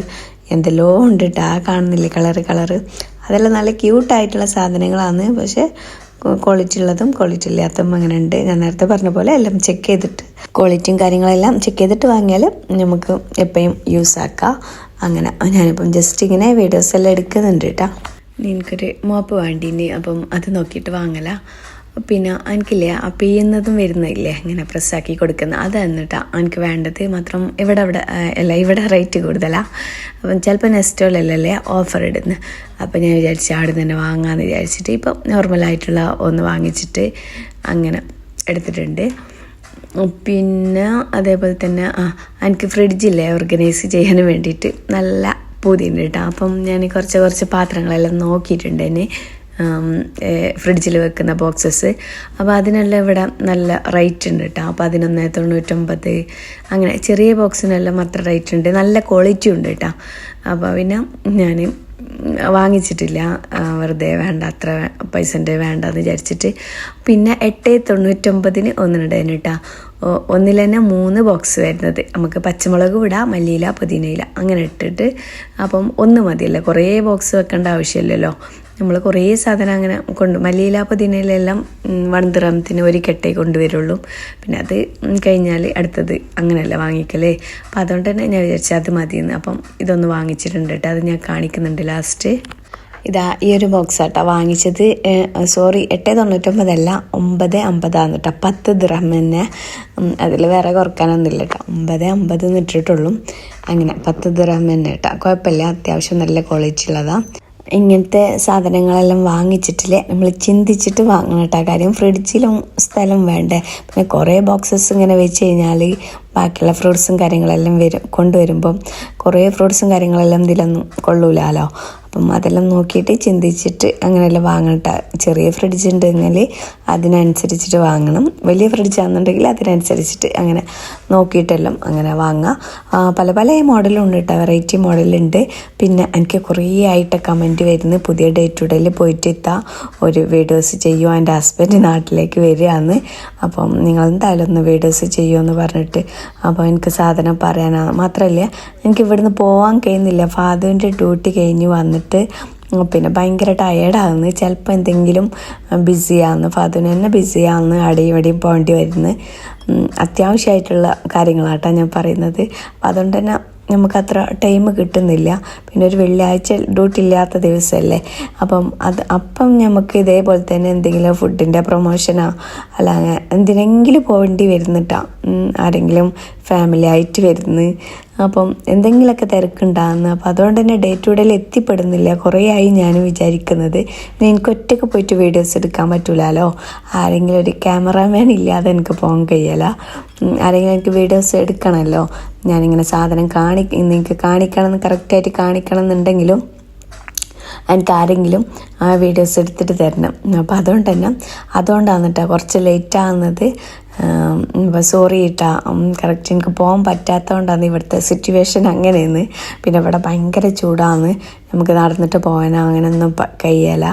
എന്തെല്ലോ ഉണ്ട് കേട്ടോ. കാണുന്നില്ലേ കളറ് അതെല്ലാം നല്ല ക്യൂട്ടായിട്ടുള്ള സാധനങ്ങളാണ്. പക്ഷേ ക്വാളിറ്റി ഉള്ളതും ക്വാളിറ്റി ഇല്ലാത്തതും അങ്ങനെ ഉണ്ട്. ഞാൻ നേരത്തെ പറഞ്ഞ പോലെ എല്ലാം ചെക്ക് ചെയ്തിട്ട് ക്വാളിറ്റിയും കാര്യങ്ങളെല്ലാം ചെക്ക് ചെയ്തിട്ട് വാങ്ങിയാൽ നമുക്ക് എപ്പോഴും യൂസ് ആക്കാം. അങ്ങനെ ഞാനിപ്പം ജസ്റ്റ് ഇങ്ങനെ വീഡിയോസ് എല്ലാം എടുക്കുന്നുണ്ട് കേട്ടോ. എനിക്കൊരു മോപ്പ് വേണ്ടീന്, അപ്പം അത് നോക്കിയിട്ട് വാങ്ങല. പിന്നെ എനിക്കില്ലേ ആ പിയുന്നതും വരുന്നില്ലേ ഇങ്ങനെ പ്രസ്സാക്കി കൊടുക്കുന്ന അതാണ് കേട്ടോ എനിക്ക് വേണ്ടത്. മാത്രം ഇവിടെ റേറ്റ് കൂടുതലാണ്. അപ്പം ചിലപ്പോൾ നെസ്റ്റോലല്ലേ ഓഫർ ഇടുന്നത്. അപ്പം ഞാൻ വിചാരിച്ചു അവിടെ തന്നെ വാങ്ങാമെന്ന് വിചാരിച്ചിട്ട് ഇപ്പം നോർമലായിട്ടുള്ള ഒന്ന് വാങ്ങിച്ചിട്ട് അങ്ങനെ എടുത്തിട്ടുണ്ട്. പിന്നെ അതേപോലെ തന്നെ എനിക്ക് ഫ്രിഡ്ജില്ലേ ഓർഗനൈസ് ചെയ്യാൻ വേണ്ടിയിട്ട് നല്ല പൂതിയുണ്ട് കേട്ടോ. അപ്പം ഞാൻ കുറച്ച് പാത്രങ്ങളെല്ലാം നോക്കിയിട്ടുണ്ട് എന്നെ ഫ്രിഡ്ജിൽ വെക്കുന്ന ബോക്സസ്. അപ്പോൾ അതിനെല്ലാം ഇവിടെ നല്ല റേറ്റ് ഉണ്ട് കേട്ടോ. അപ്പോൾ 11.99 അങ്ങനെ ചെറിയ ബോക്സിനെല്ലാം അത്ര റേറ്റ് ഉണ്ട്, നല്ല ക്വാളിറ്റി ഉണ്ട് കേട്ടോ. അപ്പോൾ പിന്നെ ഞാൻ വാങ്ങിച്ചിട്ടില്ല, വെറുതെ വേണ്ട അത്ര പൈസൻ്റെ വേണ്ടെന്ന് വിചാരിച്ചിട്ട്. പിന്നെ 8.99 ഒന്നിനുണ്ടായിരുന്നു കേട്ടോ. ഒന്നിൽ തന്നെ 3 ബോക്സ് വരുന്നത്. നമുക്ക് പച്ചമുളക് ഇടാം, മല്ലിയില, പുതിനയില അങ്ങനെ ഇട്ടിട്ട്. അപ്പം ഒന്ന് മതിയല്ലോ, കുറേ ബോക്സ് വെക്കേണ്ട ആവശ്യമില്ലല്ലോ. നമ്മൾ കുറേ സാധനം അങ്ങനെ മല്ലിയില പുതിനയിലെല്ലാം 1 ദിർഹത്തിന് ഒരു കെട്ടേ കൊണ്ടുവരുള്ളൂ. പിന്നെ അത് കഴിഞ്ഞാൽ അടുത്തത് അങ്ങനെയല്ല വാങ്ങിക്കലേ. അപ്പം അതുകൊണ്ട് തന്നെ ഞാൻ വിചാരിച്ചു അത് മതിയെന്ന്. അപ്പം ഇതൊന്ന് വാങ്ങിച്ചിട്ടുണ്ട് കേട്ടോ, അത് ഞാൻ കാണിക്കുന്നുണ്ട് ലാസ്റ്റ്. ഇതാ ഈ ഒരു ബോക്സ് ആട്ടോ വാങ്ങിച്ചത്. 8.99 അല്ല 9.50 കേട്ടോ. 10 ദിർഹം തന്നെ, അതിൽ വേറെ കുറക്കാനൊന്നുമില്ല കേട്ടോ. 9.50 ഇട്ടിട്ടുള്ളൂ. അങ്ങനെ 10 ദിർഹം തന്നെ കേട്ടോ. കുഴപ്പമില്ല, അത്യാവശ്യം നല്ല ക്വാളിറ്റി ഉള്ളതാണ്. ഇങ്ങനത്തെ സാധനങ്ങളെല്ലാം വാങ്ങിച്ചിട്ടില്ലേ നമ്മൾ ചിന്തിച്ചിട്ട് വാങ്ങണം കേട്ടോ. കാര്യം ഫ്രിഡ്ജിലും സ്ഥലം വേണ്ടേ. പിന്നെ കുറേ ബോക്സസ് ഇങ്ങനെ വെച്ച് കഴിഞ്ഞാൽ ബാക്കിയുള്ള ഫ്രൂട്ട്സും കാര്യങ്ങളെല്ലാം കൊണ്ടുവരുമ്പം കുറേ ഫ്രൂട്ട്സും കാര്യങ്ങളെല്ലാം ഇതിലൊന്നും കൊള്ളൂലോ. അപ്പം അതെല്ലാം നോക്കിയിട്ട് ചിന്തിച്ചിട്ട് അങ്ങനെയെല്ലാം വാങ്ങണ്ട. ചെറിയ ഫ്രിഡ്ജ് ഉണ്ടെങ്കിൽ അതിനനുസരിച്ചിട്ട് വാങ്ങണം, വലിയ ഫ്രിഡ്ജ് ആണെന്നുണ്ടെങ്കിൽ അതിനനുസരിച്ചിട്ട് അങ്ങനെ നോക്കിയിട്ടെല്ലാം അങ്ങനെ വാങ്ങുക. പല പല മോഡലുണ്ട് കേട്ടോ, വെറൈറ്റി മോഡലുണ്ട്. പിന്നെ എനിക്ക് കുറേ ആയിട്ട് കമൻറ്റ് വരുന്നു പുതിയ ഡേ ടു ഡേയിൽ പോയിട്ട് ഒരു വീഡിയോസ് ചെയ്യുമോ, എൻ്റെ ഹസ്ബൻഡ് നാട്ടിലേക്ക് വരികയാണ്, അപ്പം നിങ്ങൾ എന്തായാലും ഒന്ന് വീഡിയോസ് ചെയ്യുമെന്ന് പറഞ്ഞിട്ട്. അപ്പോൾ എനിക്ക് സാധനം പറയാനാ മാത്രമല്ല എനിക്ക് ഇവിടുന്ന് പോകാൻ കഴിയുന്നില്ല. ഫാദറിൻ്റെ ഡ്യൂട്ടി കഴിഞ്ഞ് വന്നിട്ട് പിന്നെ ഭയങ്കര ടയേർഡാകുന്നു. ചിലപ്പോൾ എന്തെങ്കിലും ബിസിയാകുന്നു, ഫാദറിന് തന്നെ ബിസിയാകുന്നു, അവിടെയും ഇവിടെയും പോകേണ്ടി വരുന്നു. അത്യാവശ്യമായിട്ടുള്ള കാര്യങ്ങളാട്ടോ ഞാൻ പറയുന്നത്. അതുകൊണ്ട് തന്നെ നമുക്കത്ര ടൈം കിട്ടുന്നില്ല. പിന്നെ ഒരു വെള്ളിയാഴ്ച ഡ്യൂട്ടി ഇല്ലാത്ത ദിവസമല്ലേ, അപ്പം നമുക്ക് ഇതേപോലെ തന്നെ എന്തെങ്കിലും ഫുഡിൻ്റെ പ്രൊമോഷനോ അല്ലാതെ എന്തിനെങ്കിലും പോകേണ്ടി വരുന്നിട്ടാ, ആരെങ്കിലും ഫാമിലി ആയിട്ട് വരുന്നു, അപ്പം എന്തെങ്കിലുമൊക്കെ തിരക്കുണ്ടാകുന്നു. അപ്പം അതുകൊണ്ട് തന്നെ ഡേ ടു ഡേയിൽ എത്തിപ്പെടുന്നില്ല. കുറേ ആയി ഞാൻ വിചാരിക്കുന്നത്. എനിക്ക് ഒറ്റയ്ക്ക് പോയിട്ട് വീഡിയോസ് എടുക്കാൻ പറ്റില്ലല്ലോ, ആരെങ്കിലും ഒരു ക്യാമറാമാൻ ഇല്ലാതെ എനിക്ക് പോകാൻ കഴിയില്ല. ആരെങ്കിലും എനിക്ക് വീഡിയോസ് എടുക്കണമല്ലോ. ഞാനിങ്ങനെ സാധനം നിങ്ങൾക്ക് കാണിക്കണം, കറക്റ്റായിട്ട് കാണിക്കണം എന്നുണ്ടെങ്കിലും എനിക്ക് ആരെങ്കിലും ആ വീഡിയോസ് എടുത്തിട്ട് തരണം. അപ്പോൾ അതുകൊണ്ടാണ് കേട്ടോ കുറച്ച് ലേറ്റ് ആകുന്നത്. സോറി കേട്ടാ, കറക്റ്റ് എനിക്ക് പോകാൻ പറ്റാത്തതുകൊണ്ടാണ് ഇവിടുത്തെ സിറ്റുവേഷൻ അങ്ങനെയെന്ന്. പിന്നെ ഇവിടെ ഭയങ്കര ചൂടാണ്, നമുക്ക് നടന്നിട്ട് പോകാനോ അങ്ങനെയൊന്നും കഴിയില്ല,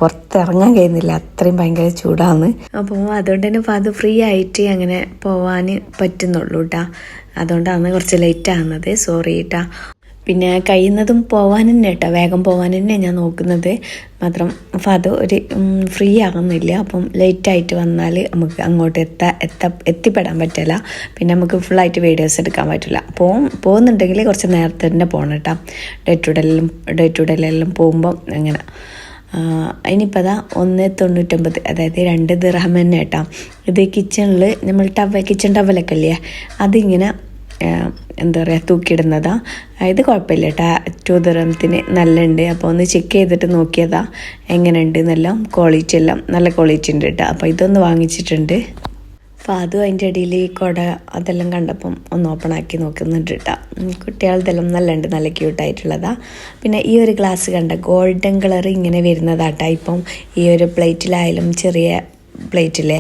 പുറത്തിറങ്ങാൻ കഴിയുന്നില്ല, അത്രയും ഭയങ്കര ചൂടാണ്. അപ്പോൾ അതുകൊണ്ട് തന്നെ അത് ഫ്രീ ആയിട്ട് അങ്ങനെ പോകാൻ പറ്റുന്നുള്ളൂ കേട്ടോ. അതുകൊണ്ടാണ് കുറച്ച് ലേറ്റ് ആകുന്നത്, സോറി കേട്ടാ. പിന്നെ കഴിയുന്നതും പോകാൻ തന്നെ കേട്ടോ, വേഗം പോകാൻ തന്നെ ഞാൻ നോക്കുന്നത്. മാത്രം അത് ഒരു ഫ്രീ ആകുന്നില്ല. അപ്പം ലേറ്റായിട്ട് വന്നാൽ നമുക്ക് അങ്ങോട്ട് എത്തിപ്പെടാൻ പറ്റില്ല. പിന്നെ നമുക്ക് ഫുള്ളായിട്ട് വീഡിയോസ് എടുക്കാൻ പറ്റില്ല. പോകുന്നുണ്ടെങ്കിൽ കുറച്ച് നേരത്തെ തന്നെ പോകണം കേട്ടോ. ഡേ ടു ഡേയിലെല്ലാം പോകുമ്പം അങ്ങനെ. ഇനിയിപ്പോൾ അതാ 1.99, അതായത് 2 ദിർഹം തന്നെ കേട്ടോ. ഇത് കിച്ചണിൽ നമ്മൾ കിച്ചൺ ടവലൊക്കെ ഇല്ലേ, അതിങ്ങനെ എന്താ പറയുക തൂക്കിയിടുന്നതാ. ഇത് കുഴപ്പമില്ല കേട്ടോ, 2 ദിർഹത്തിന് നല്ല ഉണ്ട്. അപ്പോൾ ഒന്ന് ചെക്ക് ചെയ്തിട്ട് നോക്കിയതാ എങ്ങനെയുണ്ട് എന്നെല്ലാം. ക്വാളിറ്റി എല്ലാം നല്ല ക്വാളിറ്റി ഉണ്ട് കേട്ടോ. അപ്പോൾ ഇതൊന്ന് വാങ്ങിച്ചിട്ടുണ്ട്. അപ്പോൾ അതും അതിൻ്റെ ഇടയിൽ കുട അതെല്ലാം കണ്ടപ്പം ഒന്ന് ഓപ്പൺ ആക്കി നോക്കുന്നുണ്ട് കേട്ടോ. കുട്ടികളതെല്ലാം നല്ലുണ്ട്, നല്ല ക്യൂട്ടായിട്ടുള്ളതാ. പിന്നെ ഈ ഒരു ഗ്ലാസ് കണ്ട ഗോൾഡൻ കളർ ഇങ്ങനെ വരുന്നതാട്ടോ. ഇപ്പം ഈ ഒരു പ്ലേറ്റിലായാലും ചെറിയ പ്ലേറ്റില്ലേ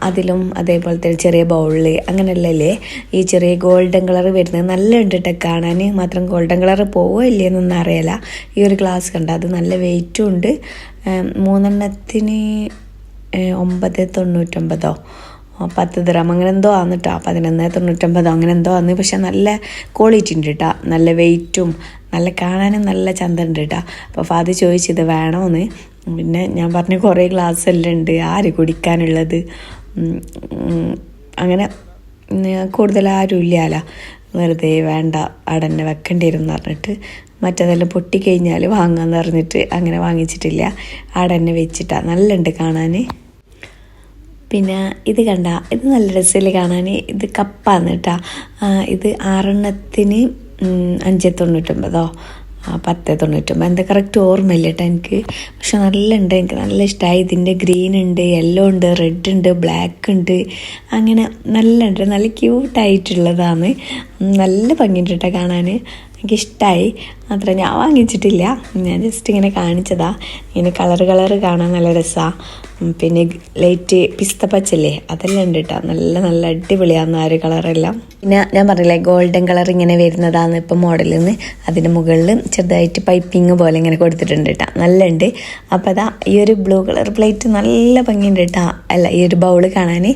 അതിലും അതേപോലത്തെ ചെറിയ ബൗളിൽ അങ്ങനെയല്ലേ ഈ ചെറിയ ഗോൾഡൻ കളർ വരുന്നത് നല്ല ഉണ്ട് കേട്ടോ കാണാൻ. മാത്രം ഗോൾഡൻ കളർ പോവോ ഇല്ലയെന്നൊന്നും അറിയില്ല. ഈ ഒരു ഗ്ലാസ് കണ്ട അത് നല്ല വെയിറ്റും ഉണ്ട്. 3 9.99 10 ദിർഹം അങ്ങനെ എന്തോ ആണ് കേട്ടോ. 11.99 അങ്ങനെ എന്തോ ആണ്. പക്ഷെ നല്ല ക്വാളിറ്റി ഉണ്ട് കേട്ടോ, നല്ല വെയിറ്റും നല്ല കാണാനും നല്ല ചന്തമുണ്ട് കേട്ടോ. അപ്പോൾ ഫാദർ ചോദിച്ചത് വേണമെന്ന്. പിന്നെ ഞാൻ പറഞ്ഞു കുറേ ഗ്ലാസ് എല്ലാം ഉണ്ട്, ആര് കുടിക്കാനുള്ളത്, അങ്ങനെ കൂടുതൽ ആരും ഇല്ലല്ലോ, വെറുതെ വേണ്ട അവിടെ തന്നെ വെക്കേണ്ടി വരും എന്ന് പറഞ്ഞിട്ട് മറ്റേതെല്ലാം പൊട്ടിക്കഴിഞ്ഞാൽ വാങ്ങാമെന്ന് പറഞ്ഞിട്ട് അങ്ങനെ വാങ്ങിച്ചിട്ടില്ല, അവിടെ തന്നെ വെച്ചിട്ടാണ്. നല്ലുണ്ട് കാണാൻ. പിന്നെ ഇത് കണ്ട, ഇത് നല്ല രസമില്ല കാണാൻ. ഇത് കപ്പാന്ന് കേട്ടോ. ഇത് 6 5.99 10.99 എന്താ കറക്റ്റ് ഓർമ്മയില്ല കേട്ടോ എനിക്ക്. പക്ഷെ നല്ല ഉണ്ട്, എനിക്ക് നല്ല ഇഷ്ടമായി. ഇതിൻ്റെ ഗ്രീൻ ഉണ്ട്, യെല്ലോ ഉണ്ട്, റെഡ് ഉണ്ട്, ബ്ലാക്ക് ഉണ്ട്, അങ്ങനെ നല്ല ഉണ്ട്, നല്ല ക്യൂട്ടായിട്ടുള്ളതാണ്. നല്ല ഭംഗിയുണ്ട് കേട്ടോ കാണാൻ, എനിക്കിഷ്ടമായി. മാത്രം ഞാൻ വാങ്ങിച്ചിട്ടില്ല, ഞാൻ ജസ്റ്റ് ഇങ്ങനെ കാണിച്ചതാ. ഇങ്ങനെ കളറ് കാണാൻ നല്ല രസമാണ്. പിന്നെ ലൈറ്റ് പിസ്ത പച്ചല്ലേ അതെല്ലാം ഉണ്ട് കേട്ടോ, നല്ല അടിപൊളിയാന്ന് ആ ഒരു കളറെല്ലാം. പിന്നെ ഞാൻ പറഞ്ഞില്ലേ ഗോൾഡൻ കളർ ഇങ്ങനെ വരുന്നതാണ് ഇപ്പം മോഡലിൽ നിന്ന്. അതിൻ്റെ മുകളിൽ ചെറുതായിട്ട് പൈപ്പിങ് പോലെ ഇങ്ങനെ കൊടുത്തിട്ടുണ്ട് കേട്ടോ, നല്ല ഉണ്ട്. അപ്പോൾ അതാ ഈ ഒരു ബ്ലൂ കളർ പ്ലേറ്റ് നല്ല ഭംഗിയുണ്ട് കേട്ടോ, അല്ല ഈ ഒരു ബൗള് കാണാൻ.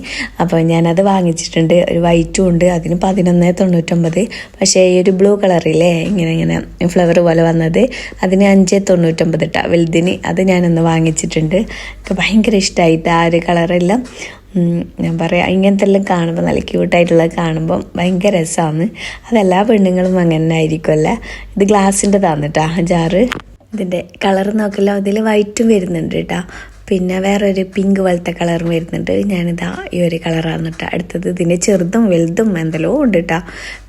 അപ്പോൾ ഞാനത് വാങ്ങിച്ചിട്ടുണ്ട്. ഒരു വൈറ്റും ഉണ്ട്, അതിന് 11.99. പക്ഷേ ഈ ഒരു ബ്ലൂ കളറില്ലേ ഇങ്ങനെ ഫ്ലവർ പോലെ വന്നത് അതിന് 5.99 കേട്ടോ വലുതിന്. അത് ഞാനൊന്ന് വാങ്ങിച്ചിട്ടുണ്ട്. എനിക്ക് ഭയങ്കര ഇഷ്ടമായിട്ട് ആ ഒരു കളറെല്ലാം. ഞാൻ പറയാം ഇങ്ങനത്തെ എല്ലാം കാണുമ്പോൾ നല്ല ക്യൂട്ടായിട്ടുള്ളത് കാണുമ്പം ഭയങ്കര രസമാണ്. അതെല്ലാ പെണ്ണുങ്ങളും അങ്ങനെ ആയിരിക്കുമല്ലേ. ഇത് ഗ്ലാസിൻ്റെതാണ് കേട്ടോ ജാറ്. ഇതിൻ്റെ കളർ നോക്കല്ലോ, അതിൽ വൈറ്റും വരുന്നുണ്ട് കേട്ടോ. പിന്നെ വേറൊരു പിങ്ക് പോലത്തെ കളറും വരുന്നുണ്ട്. ഞാനിതാ ഈ ഒരു കളറാണ് കേട്ടോ അടുത്തത്. ഇതിൻ്റെ ചെറുതും വലുതും എന്തെല്ലോ ഉണ്ട് കേട്ടോ.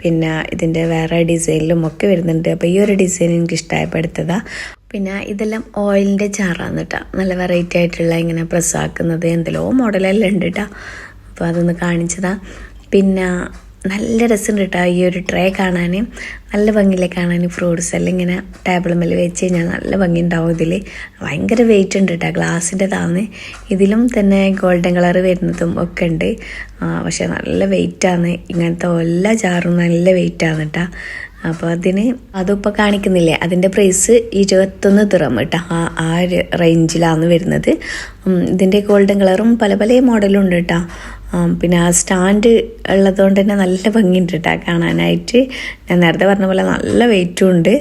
പിന്നെ ഇതിൻ്റെ വേറെ ഡിസൈനിലും ഒക്കെ വരുന്നുണ്ട്. അപ്പോൾ ഈ ഒരു ഡിസൈൻ എനിക്ക് ഇഷ്ടമായപ്പോൾ എടുത്തതാണ്. പിന്നെ ഇതെല്ലാം ഓയിലിൻ്റെ ജാറാണ് കേട്ടോ, നല്ല വെറൈറ്റി ആയിട്ടുള്ള ഇങ്ങനെ പ്രസ്സാക്കുന്നത് എന്തെല്ലോ മോഡലെല്ലാം ഉണ്ട് കേട്ടോ. അപ്പോൾ അതൊന്ന് കാണിച്ചതാണ്. പിന്നെ നല്ല രസമുണ്ട് കേട്ടോ ഈ ഒരു ട്രേ കാണാൻ. നല്ല ഭംഗിയില്ലേ കാണാൻ. ഫ്രൂട്ട്സ് എല്ലാം ഇങ്ങനെ ടേബിൾ മേൽ വെച്ച് കഴിഞ്ഞാൽ നല്ല ഭംഗി ഉണ്ടാവും. ഇതിൽ ഭയങ്കര വെയിറ്റ് ഉണ്ട് കേട്ടോ. ഗ്ലാസിൻ്റെതാണ്. ഇതിലും തന്നെ ഗോൾഡൻ കളർ വരുന്നതും ഒക്കെ ഉണ്ട്. പക്ഷെ നല്ല വെയിറ്റാണ്. ഇങ്ങനത്തെ എല്ലാ ജാറും നല്ല വെയിറ്റാണ് കേട്ടോ. അപ്പോൾ അതിപ്പോൾ കാണിക്കുന്നില്ലേ, അതിൻ്റെ പ്രൈസ് 21 ദിർഹം കേട്ടോ. ആ ഒരു റേഞ്ചിലാണ് വരുന്നത്. ഇതിൻ്റെ ഗോൾഡൻ കളറും പല പല മോഡലും ഉണ്ട് കേട്ടോ. പിന്നെ ആ സ്റ്റാൻഡ് ഉള്ളതുകൊണ്ട് തന്നെ നല്ല ഭംഗിയുണ്ട് കേട്ടോ കാണാനായിട്ട്. ഞാൻ നേരത്തെ പറഞ്ഞ പോലെ നല്ല വെയിറ്റും ഉണ്ട്.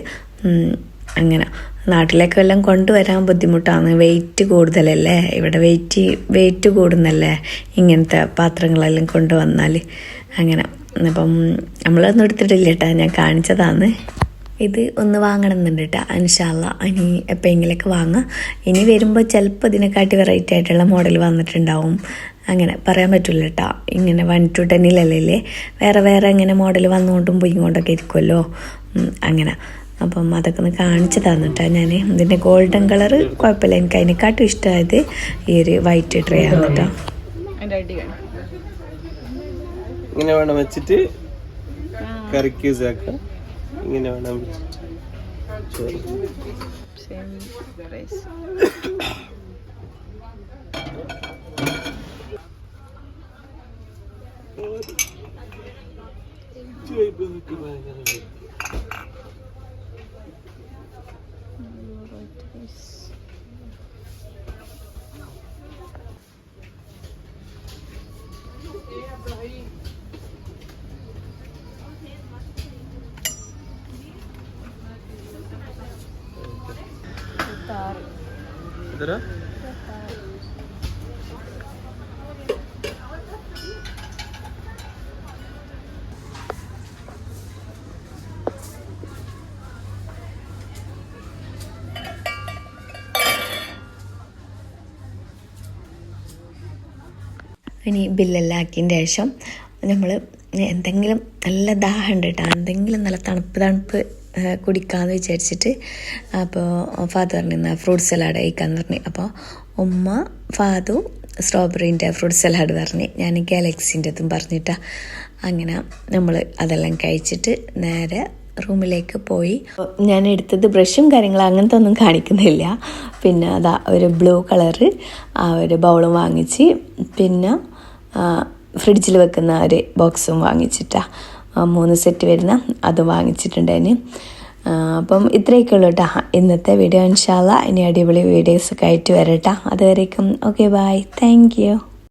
അങ്ങനെ നാട്ടിലേക്ക് എല്ലാം കൊണ്ടുവരാൻ ബുദ്ധിമുട്ടാണ്. വെയിറ്റ് കൂടുതലല്ലേ ഇവിടെ. വെയിറ്റ് കൂടുന്നല്ലേ ഇങ്ങനത്തെ പാത്രങ്ങളെല്ലാം കൊണ്ടുവന്നാൽ. അങ്ങനെ അപ്പം നമ്മളൊന്നും എടുത്തിട്ടില്ല കേട്ടോ, ഞാൻ കാണിച്ചതാണ്. ഇത് ഒന്ന് വാങ്ങണമെന്നുണ്ട് കേട്ടോ. ഇൻഷാ അല്ലാ ഇനി എപ്പോഴെങ്കിലൊക്കെ വാങ്ങാം. ഇനി വരുമ്പോൾ ചിലപ്പോൾ ഇതിനെക്കാട്ടി വെറൈറ്റി ആയിട്ടുള്ള മോഡൽ വന്നിട്ടുണ്ടാവും. അങ്ങനെ പറയാൻ പറ്റില്ല കേട്ടോ. ഇങ്ങനെ 1 to 10 വേറെ വേറെ ഇങ്ങനെ മോഡൽ വന്നുകൊണ്ടും പോയിക്കൊണ്ടൊക്കെ ഇരിക്കുമല്ലോ. അങ്ങനെ അപ്പം അതൊക്കെ ഒന്ന് കാണിച്ചു തന്നിട്ടാ ഞാൻ. ഇതിൻ്റെ ഗോൾഡൻ കളർ കുഴപ്പമില്ല. എനിക്ക് അതിനെക്കാട്ടും ഇഷ്ടമായത് ഈ ഒരു വൈറ്റ് ട്രേ ആണ് കേട്ടോ. ഇങ്ങനെ വേണം വെച്ചിട്ട് കറിക്ക് യൂസ് ആക്കാം. ഇങ്ങനെ വേണം വെച്ചിട്ട് ഇതര ഇനി ബില്ലെല്ലാം ആക്കിയതിന് ശേഷം നമ്മൾ എന്തെങ്കിലും നല്ല ദാഹമുണ്ട് കേട്ടോ, എന്തെങ്കിലും നല്ല തണുപ്പ് കുടിക്കാമെന്ന് വിചാരിച്ചിട്ട് അപ്പോൾ ഫാദറിന് നിന്ന് ഫ്രൂട്ട് സലാഡ് കഴിക്കാമെന്ന് പറഞ്ഞു. അപ്പോൾ ഉമ്മ ഫാദു സ്ട്രോബെറീൻ്റെ ഫ്രൂട്ട് സലാഡ് പറഞ്ഞ്, ഞാൻ ഗാലക്സിൻ്റെതും പറഞ്ഞിട്ടാണ്. അങ്ങനെ നമ്മൾ അതെല്ലാം കഴിച്ചിട്ട് നേരെ റൂമിലേക്ക് പോയി. ഞാൻ എടുത്തത് ബ്രഷും കാര്യങ്ങളും അങ്ങനത്തെ ഒന്നും കാണിക്കുന്നില്ല. പിന്നെ അതാ ഒരു ബ്ലൂ കളറ് ആ ഒരു ബൗളും വാങ്ങിച്ച്, പിന്നെ ഫ്രിഡ്ജിൽ വെക്കുന്ന ഒരു ബോക്സും വാങ്ങിച്ചിട്ടാണ്. 3 സെറ്റ് വരുന്ന അതും വാങ്ങിച്ചിട്ടുണ്ടായിന്. അപ്പം ഇത്രയൊക്കെ ഉള്ളൂ കേട്ടോ ഇന്നത്തെ വീഡിയോ. ഇൻഷാ അല്ലാ ഇനി അടിപൊളി വീഡിയോസൊക്കെ ആയിട്ട് വരട്ടെ. അതുവരേക്കും ഓക്കെ, ബൈ, താങ്ക് യു.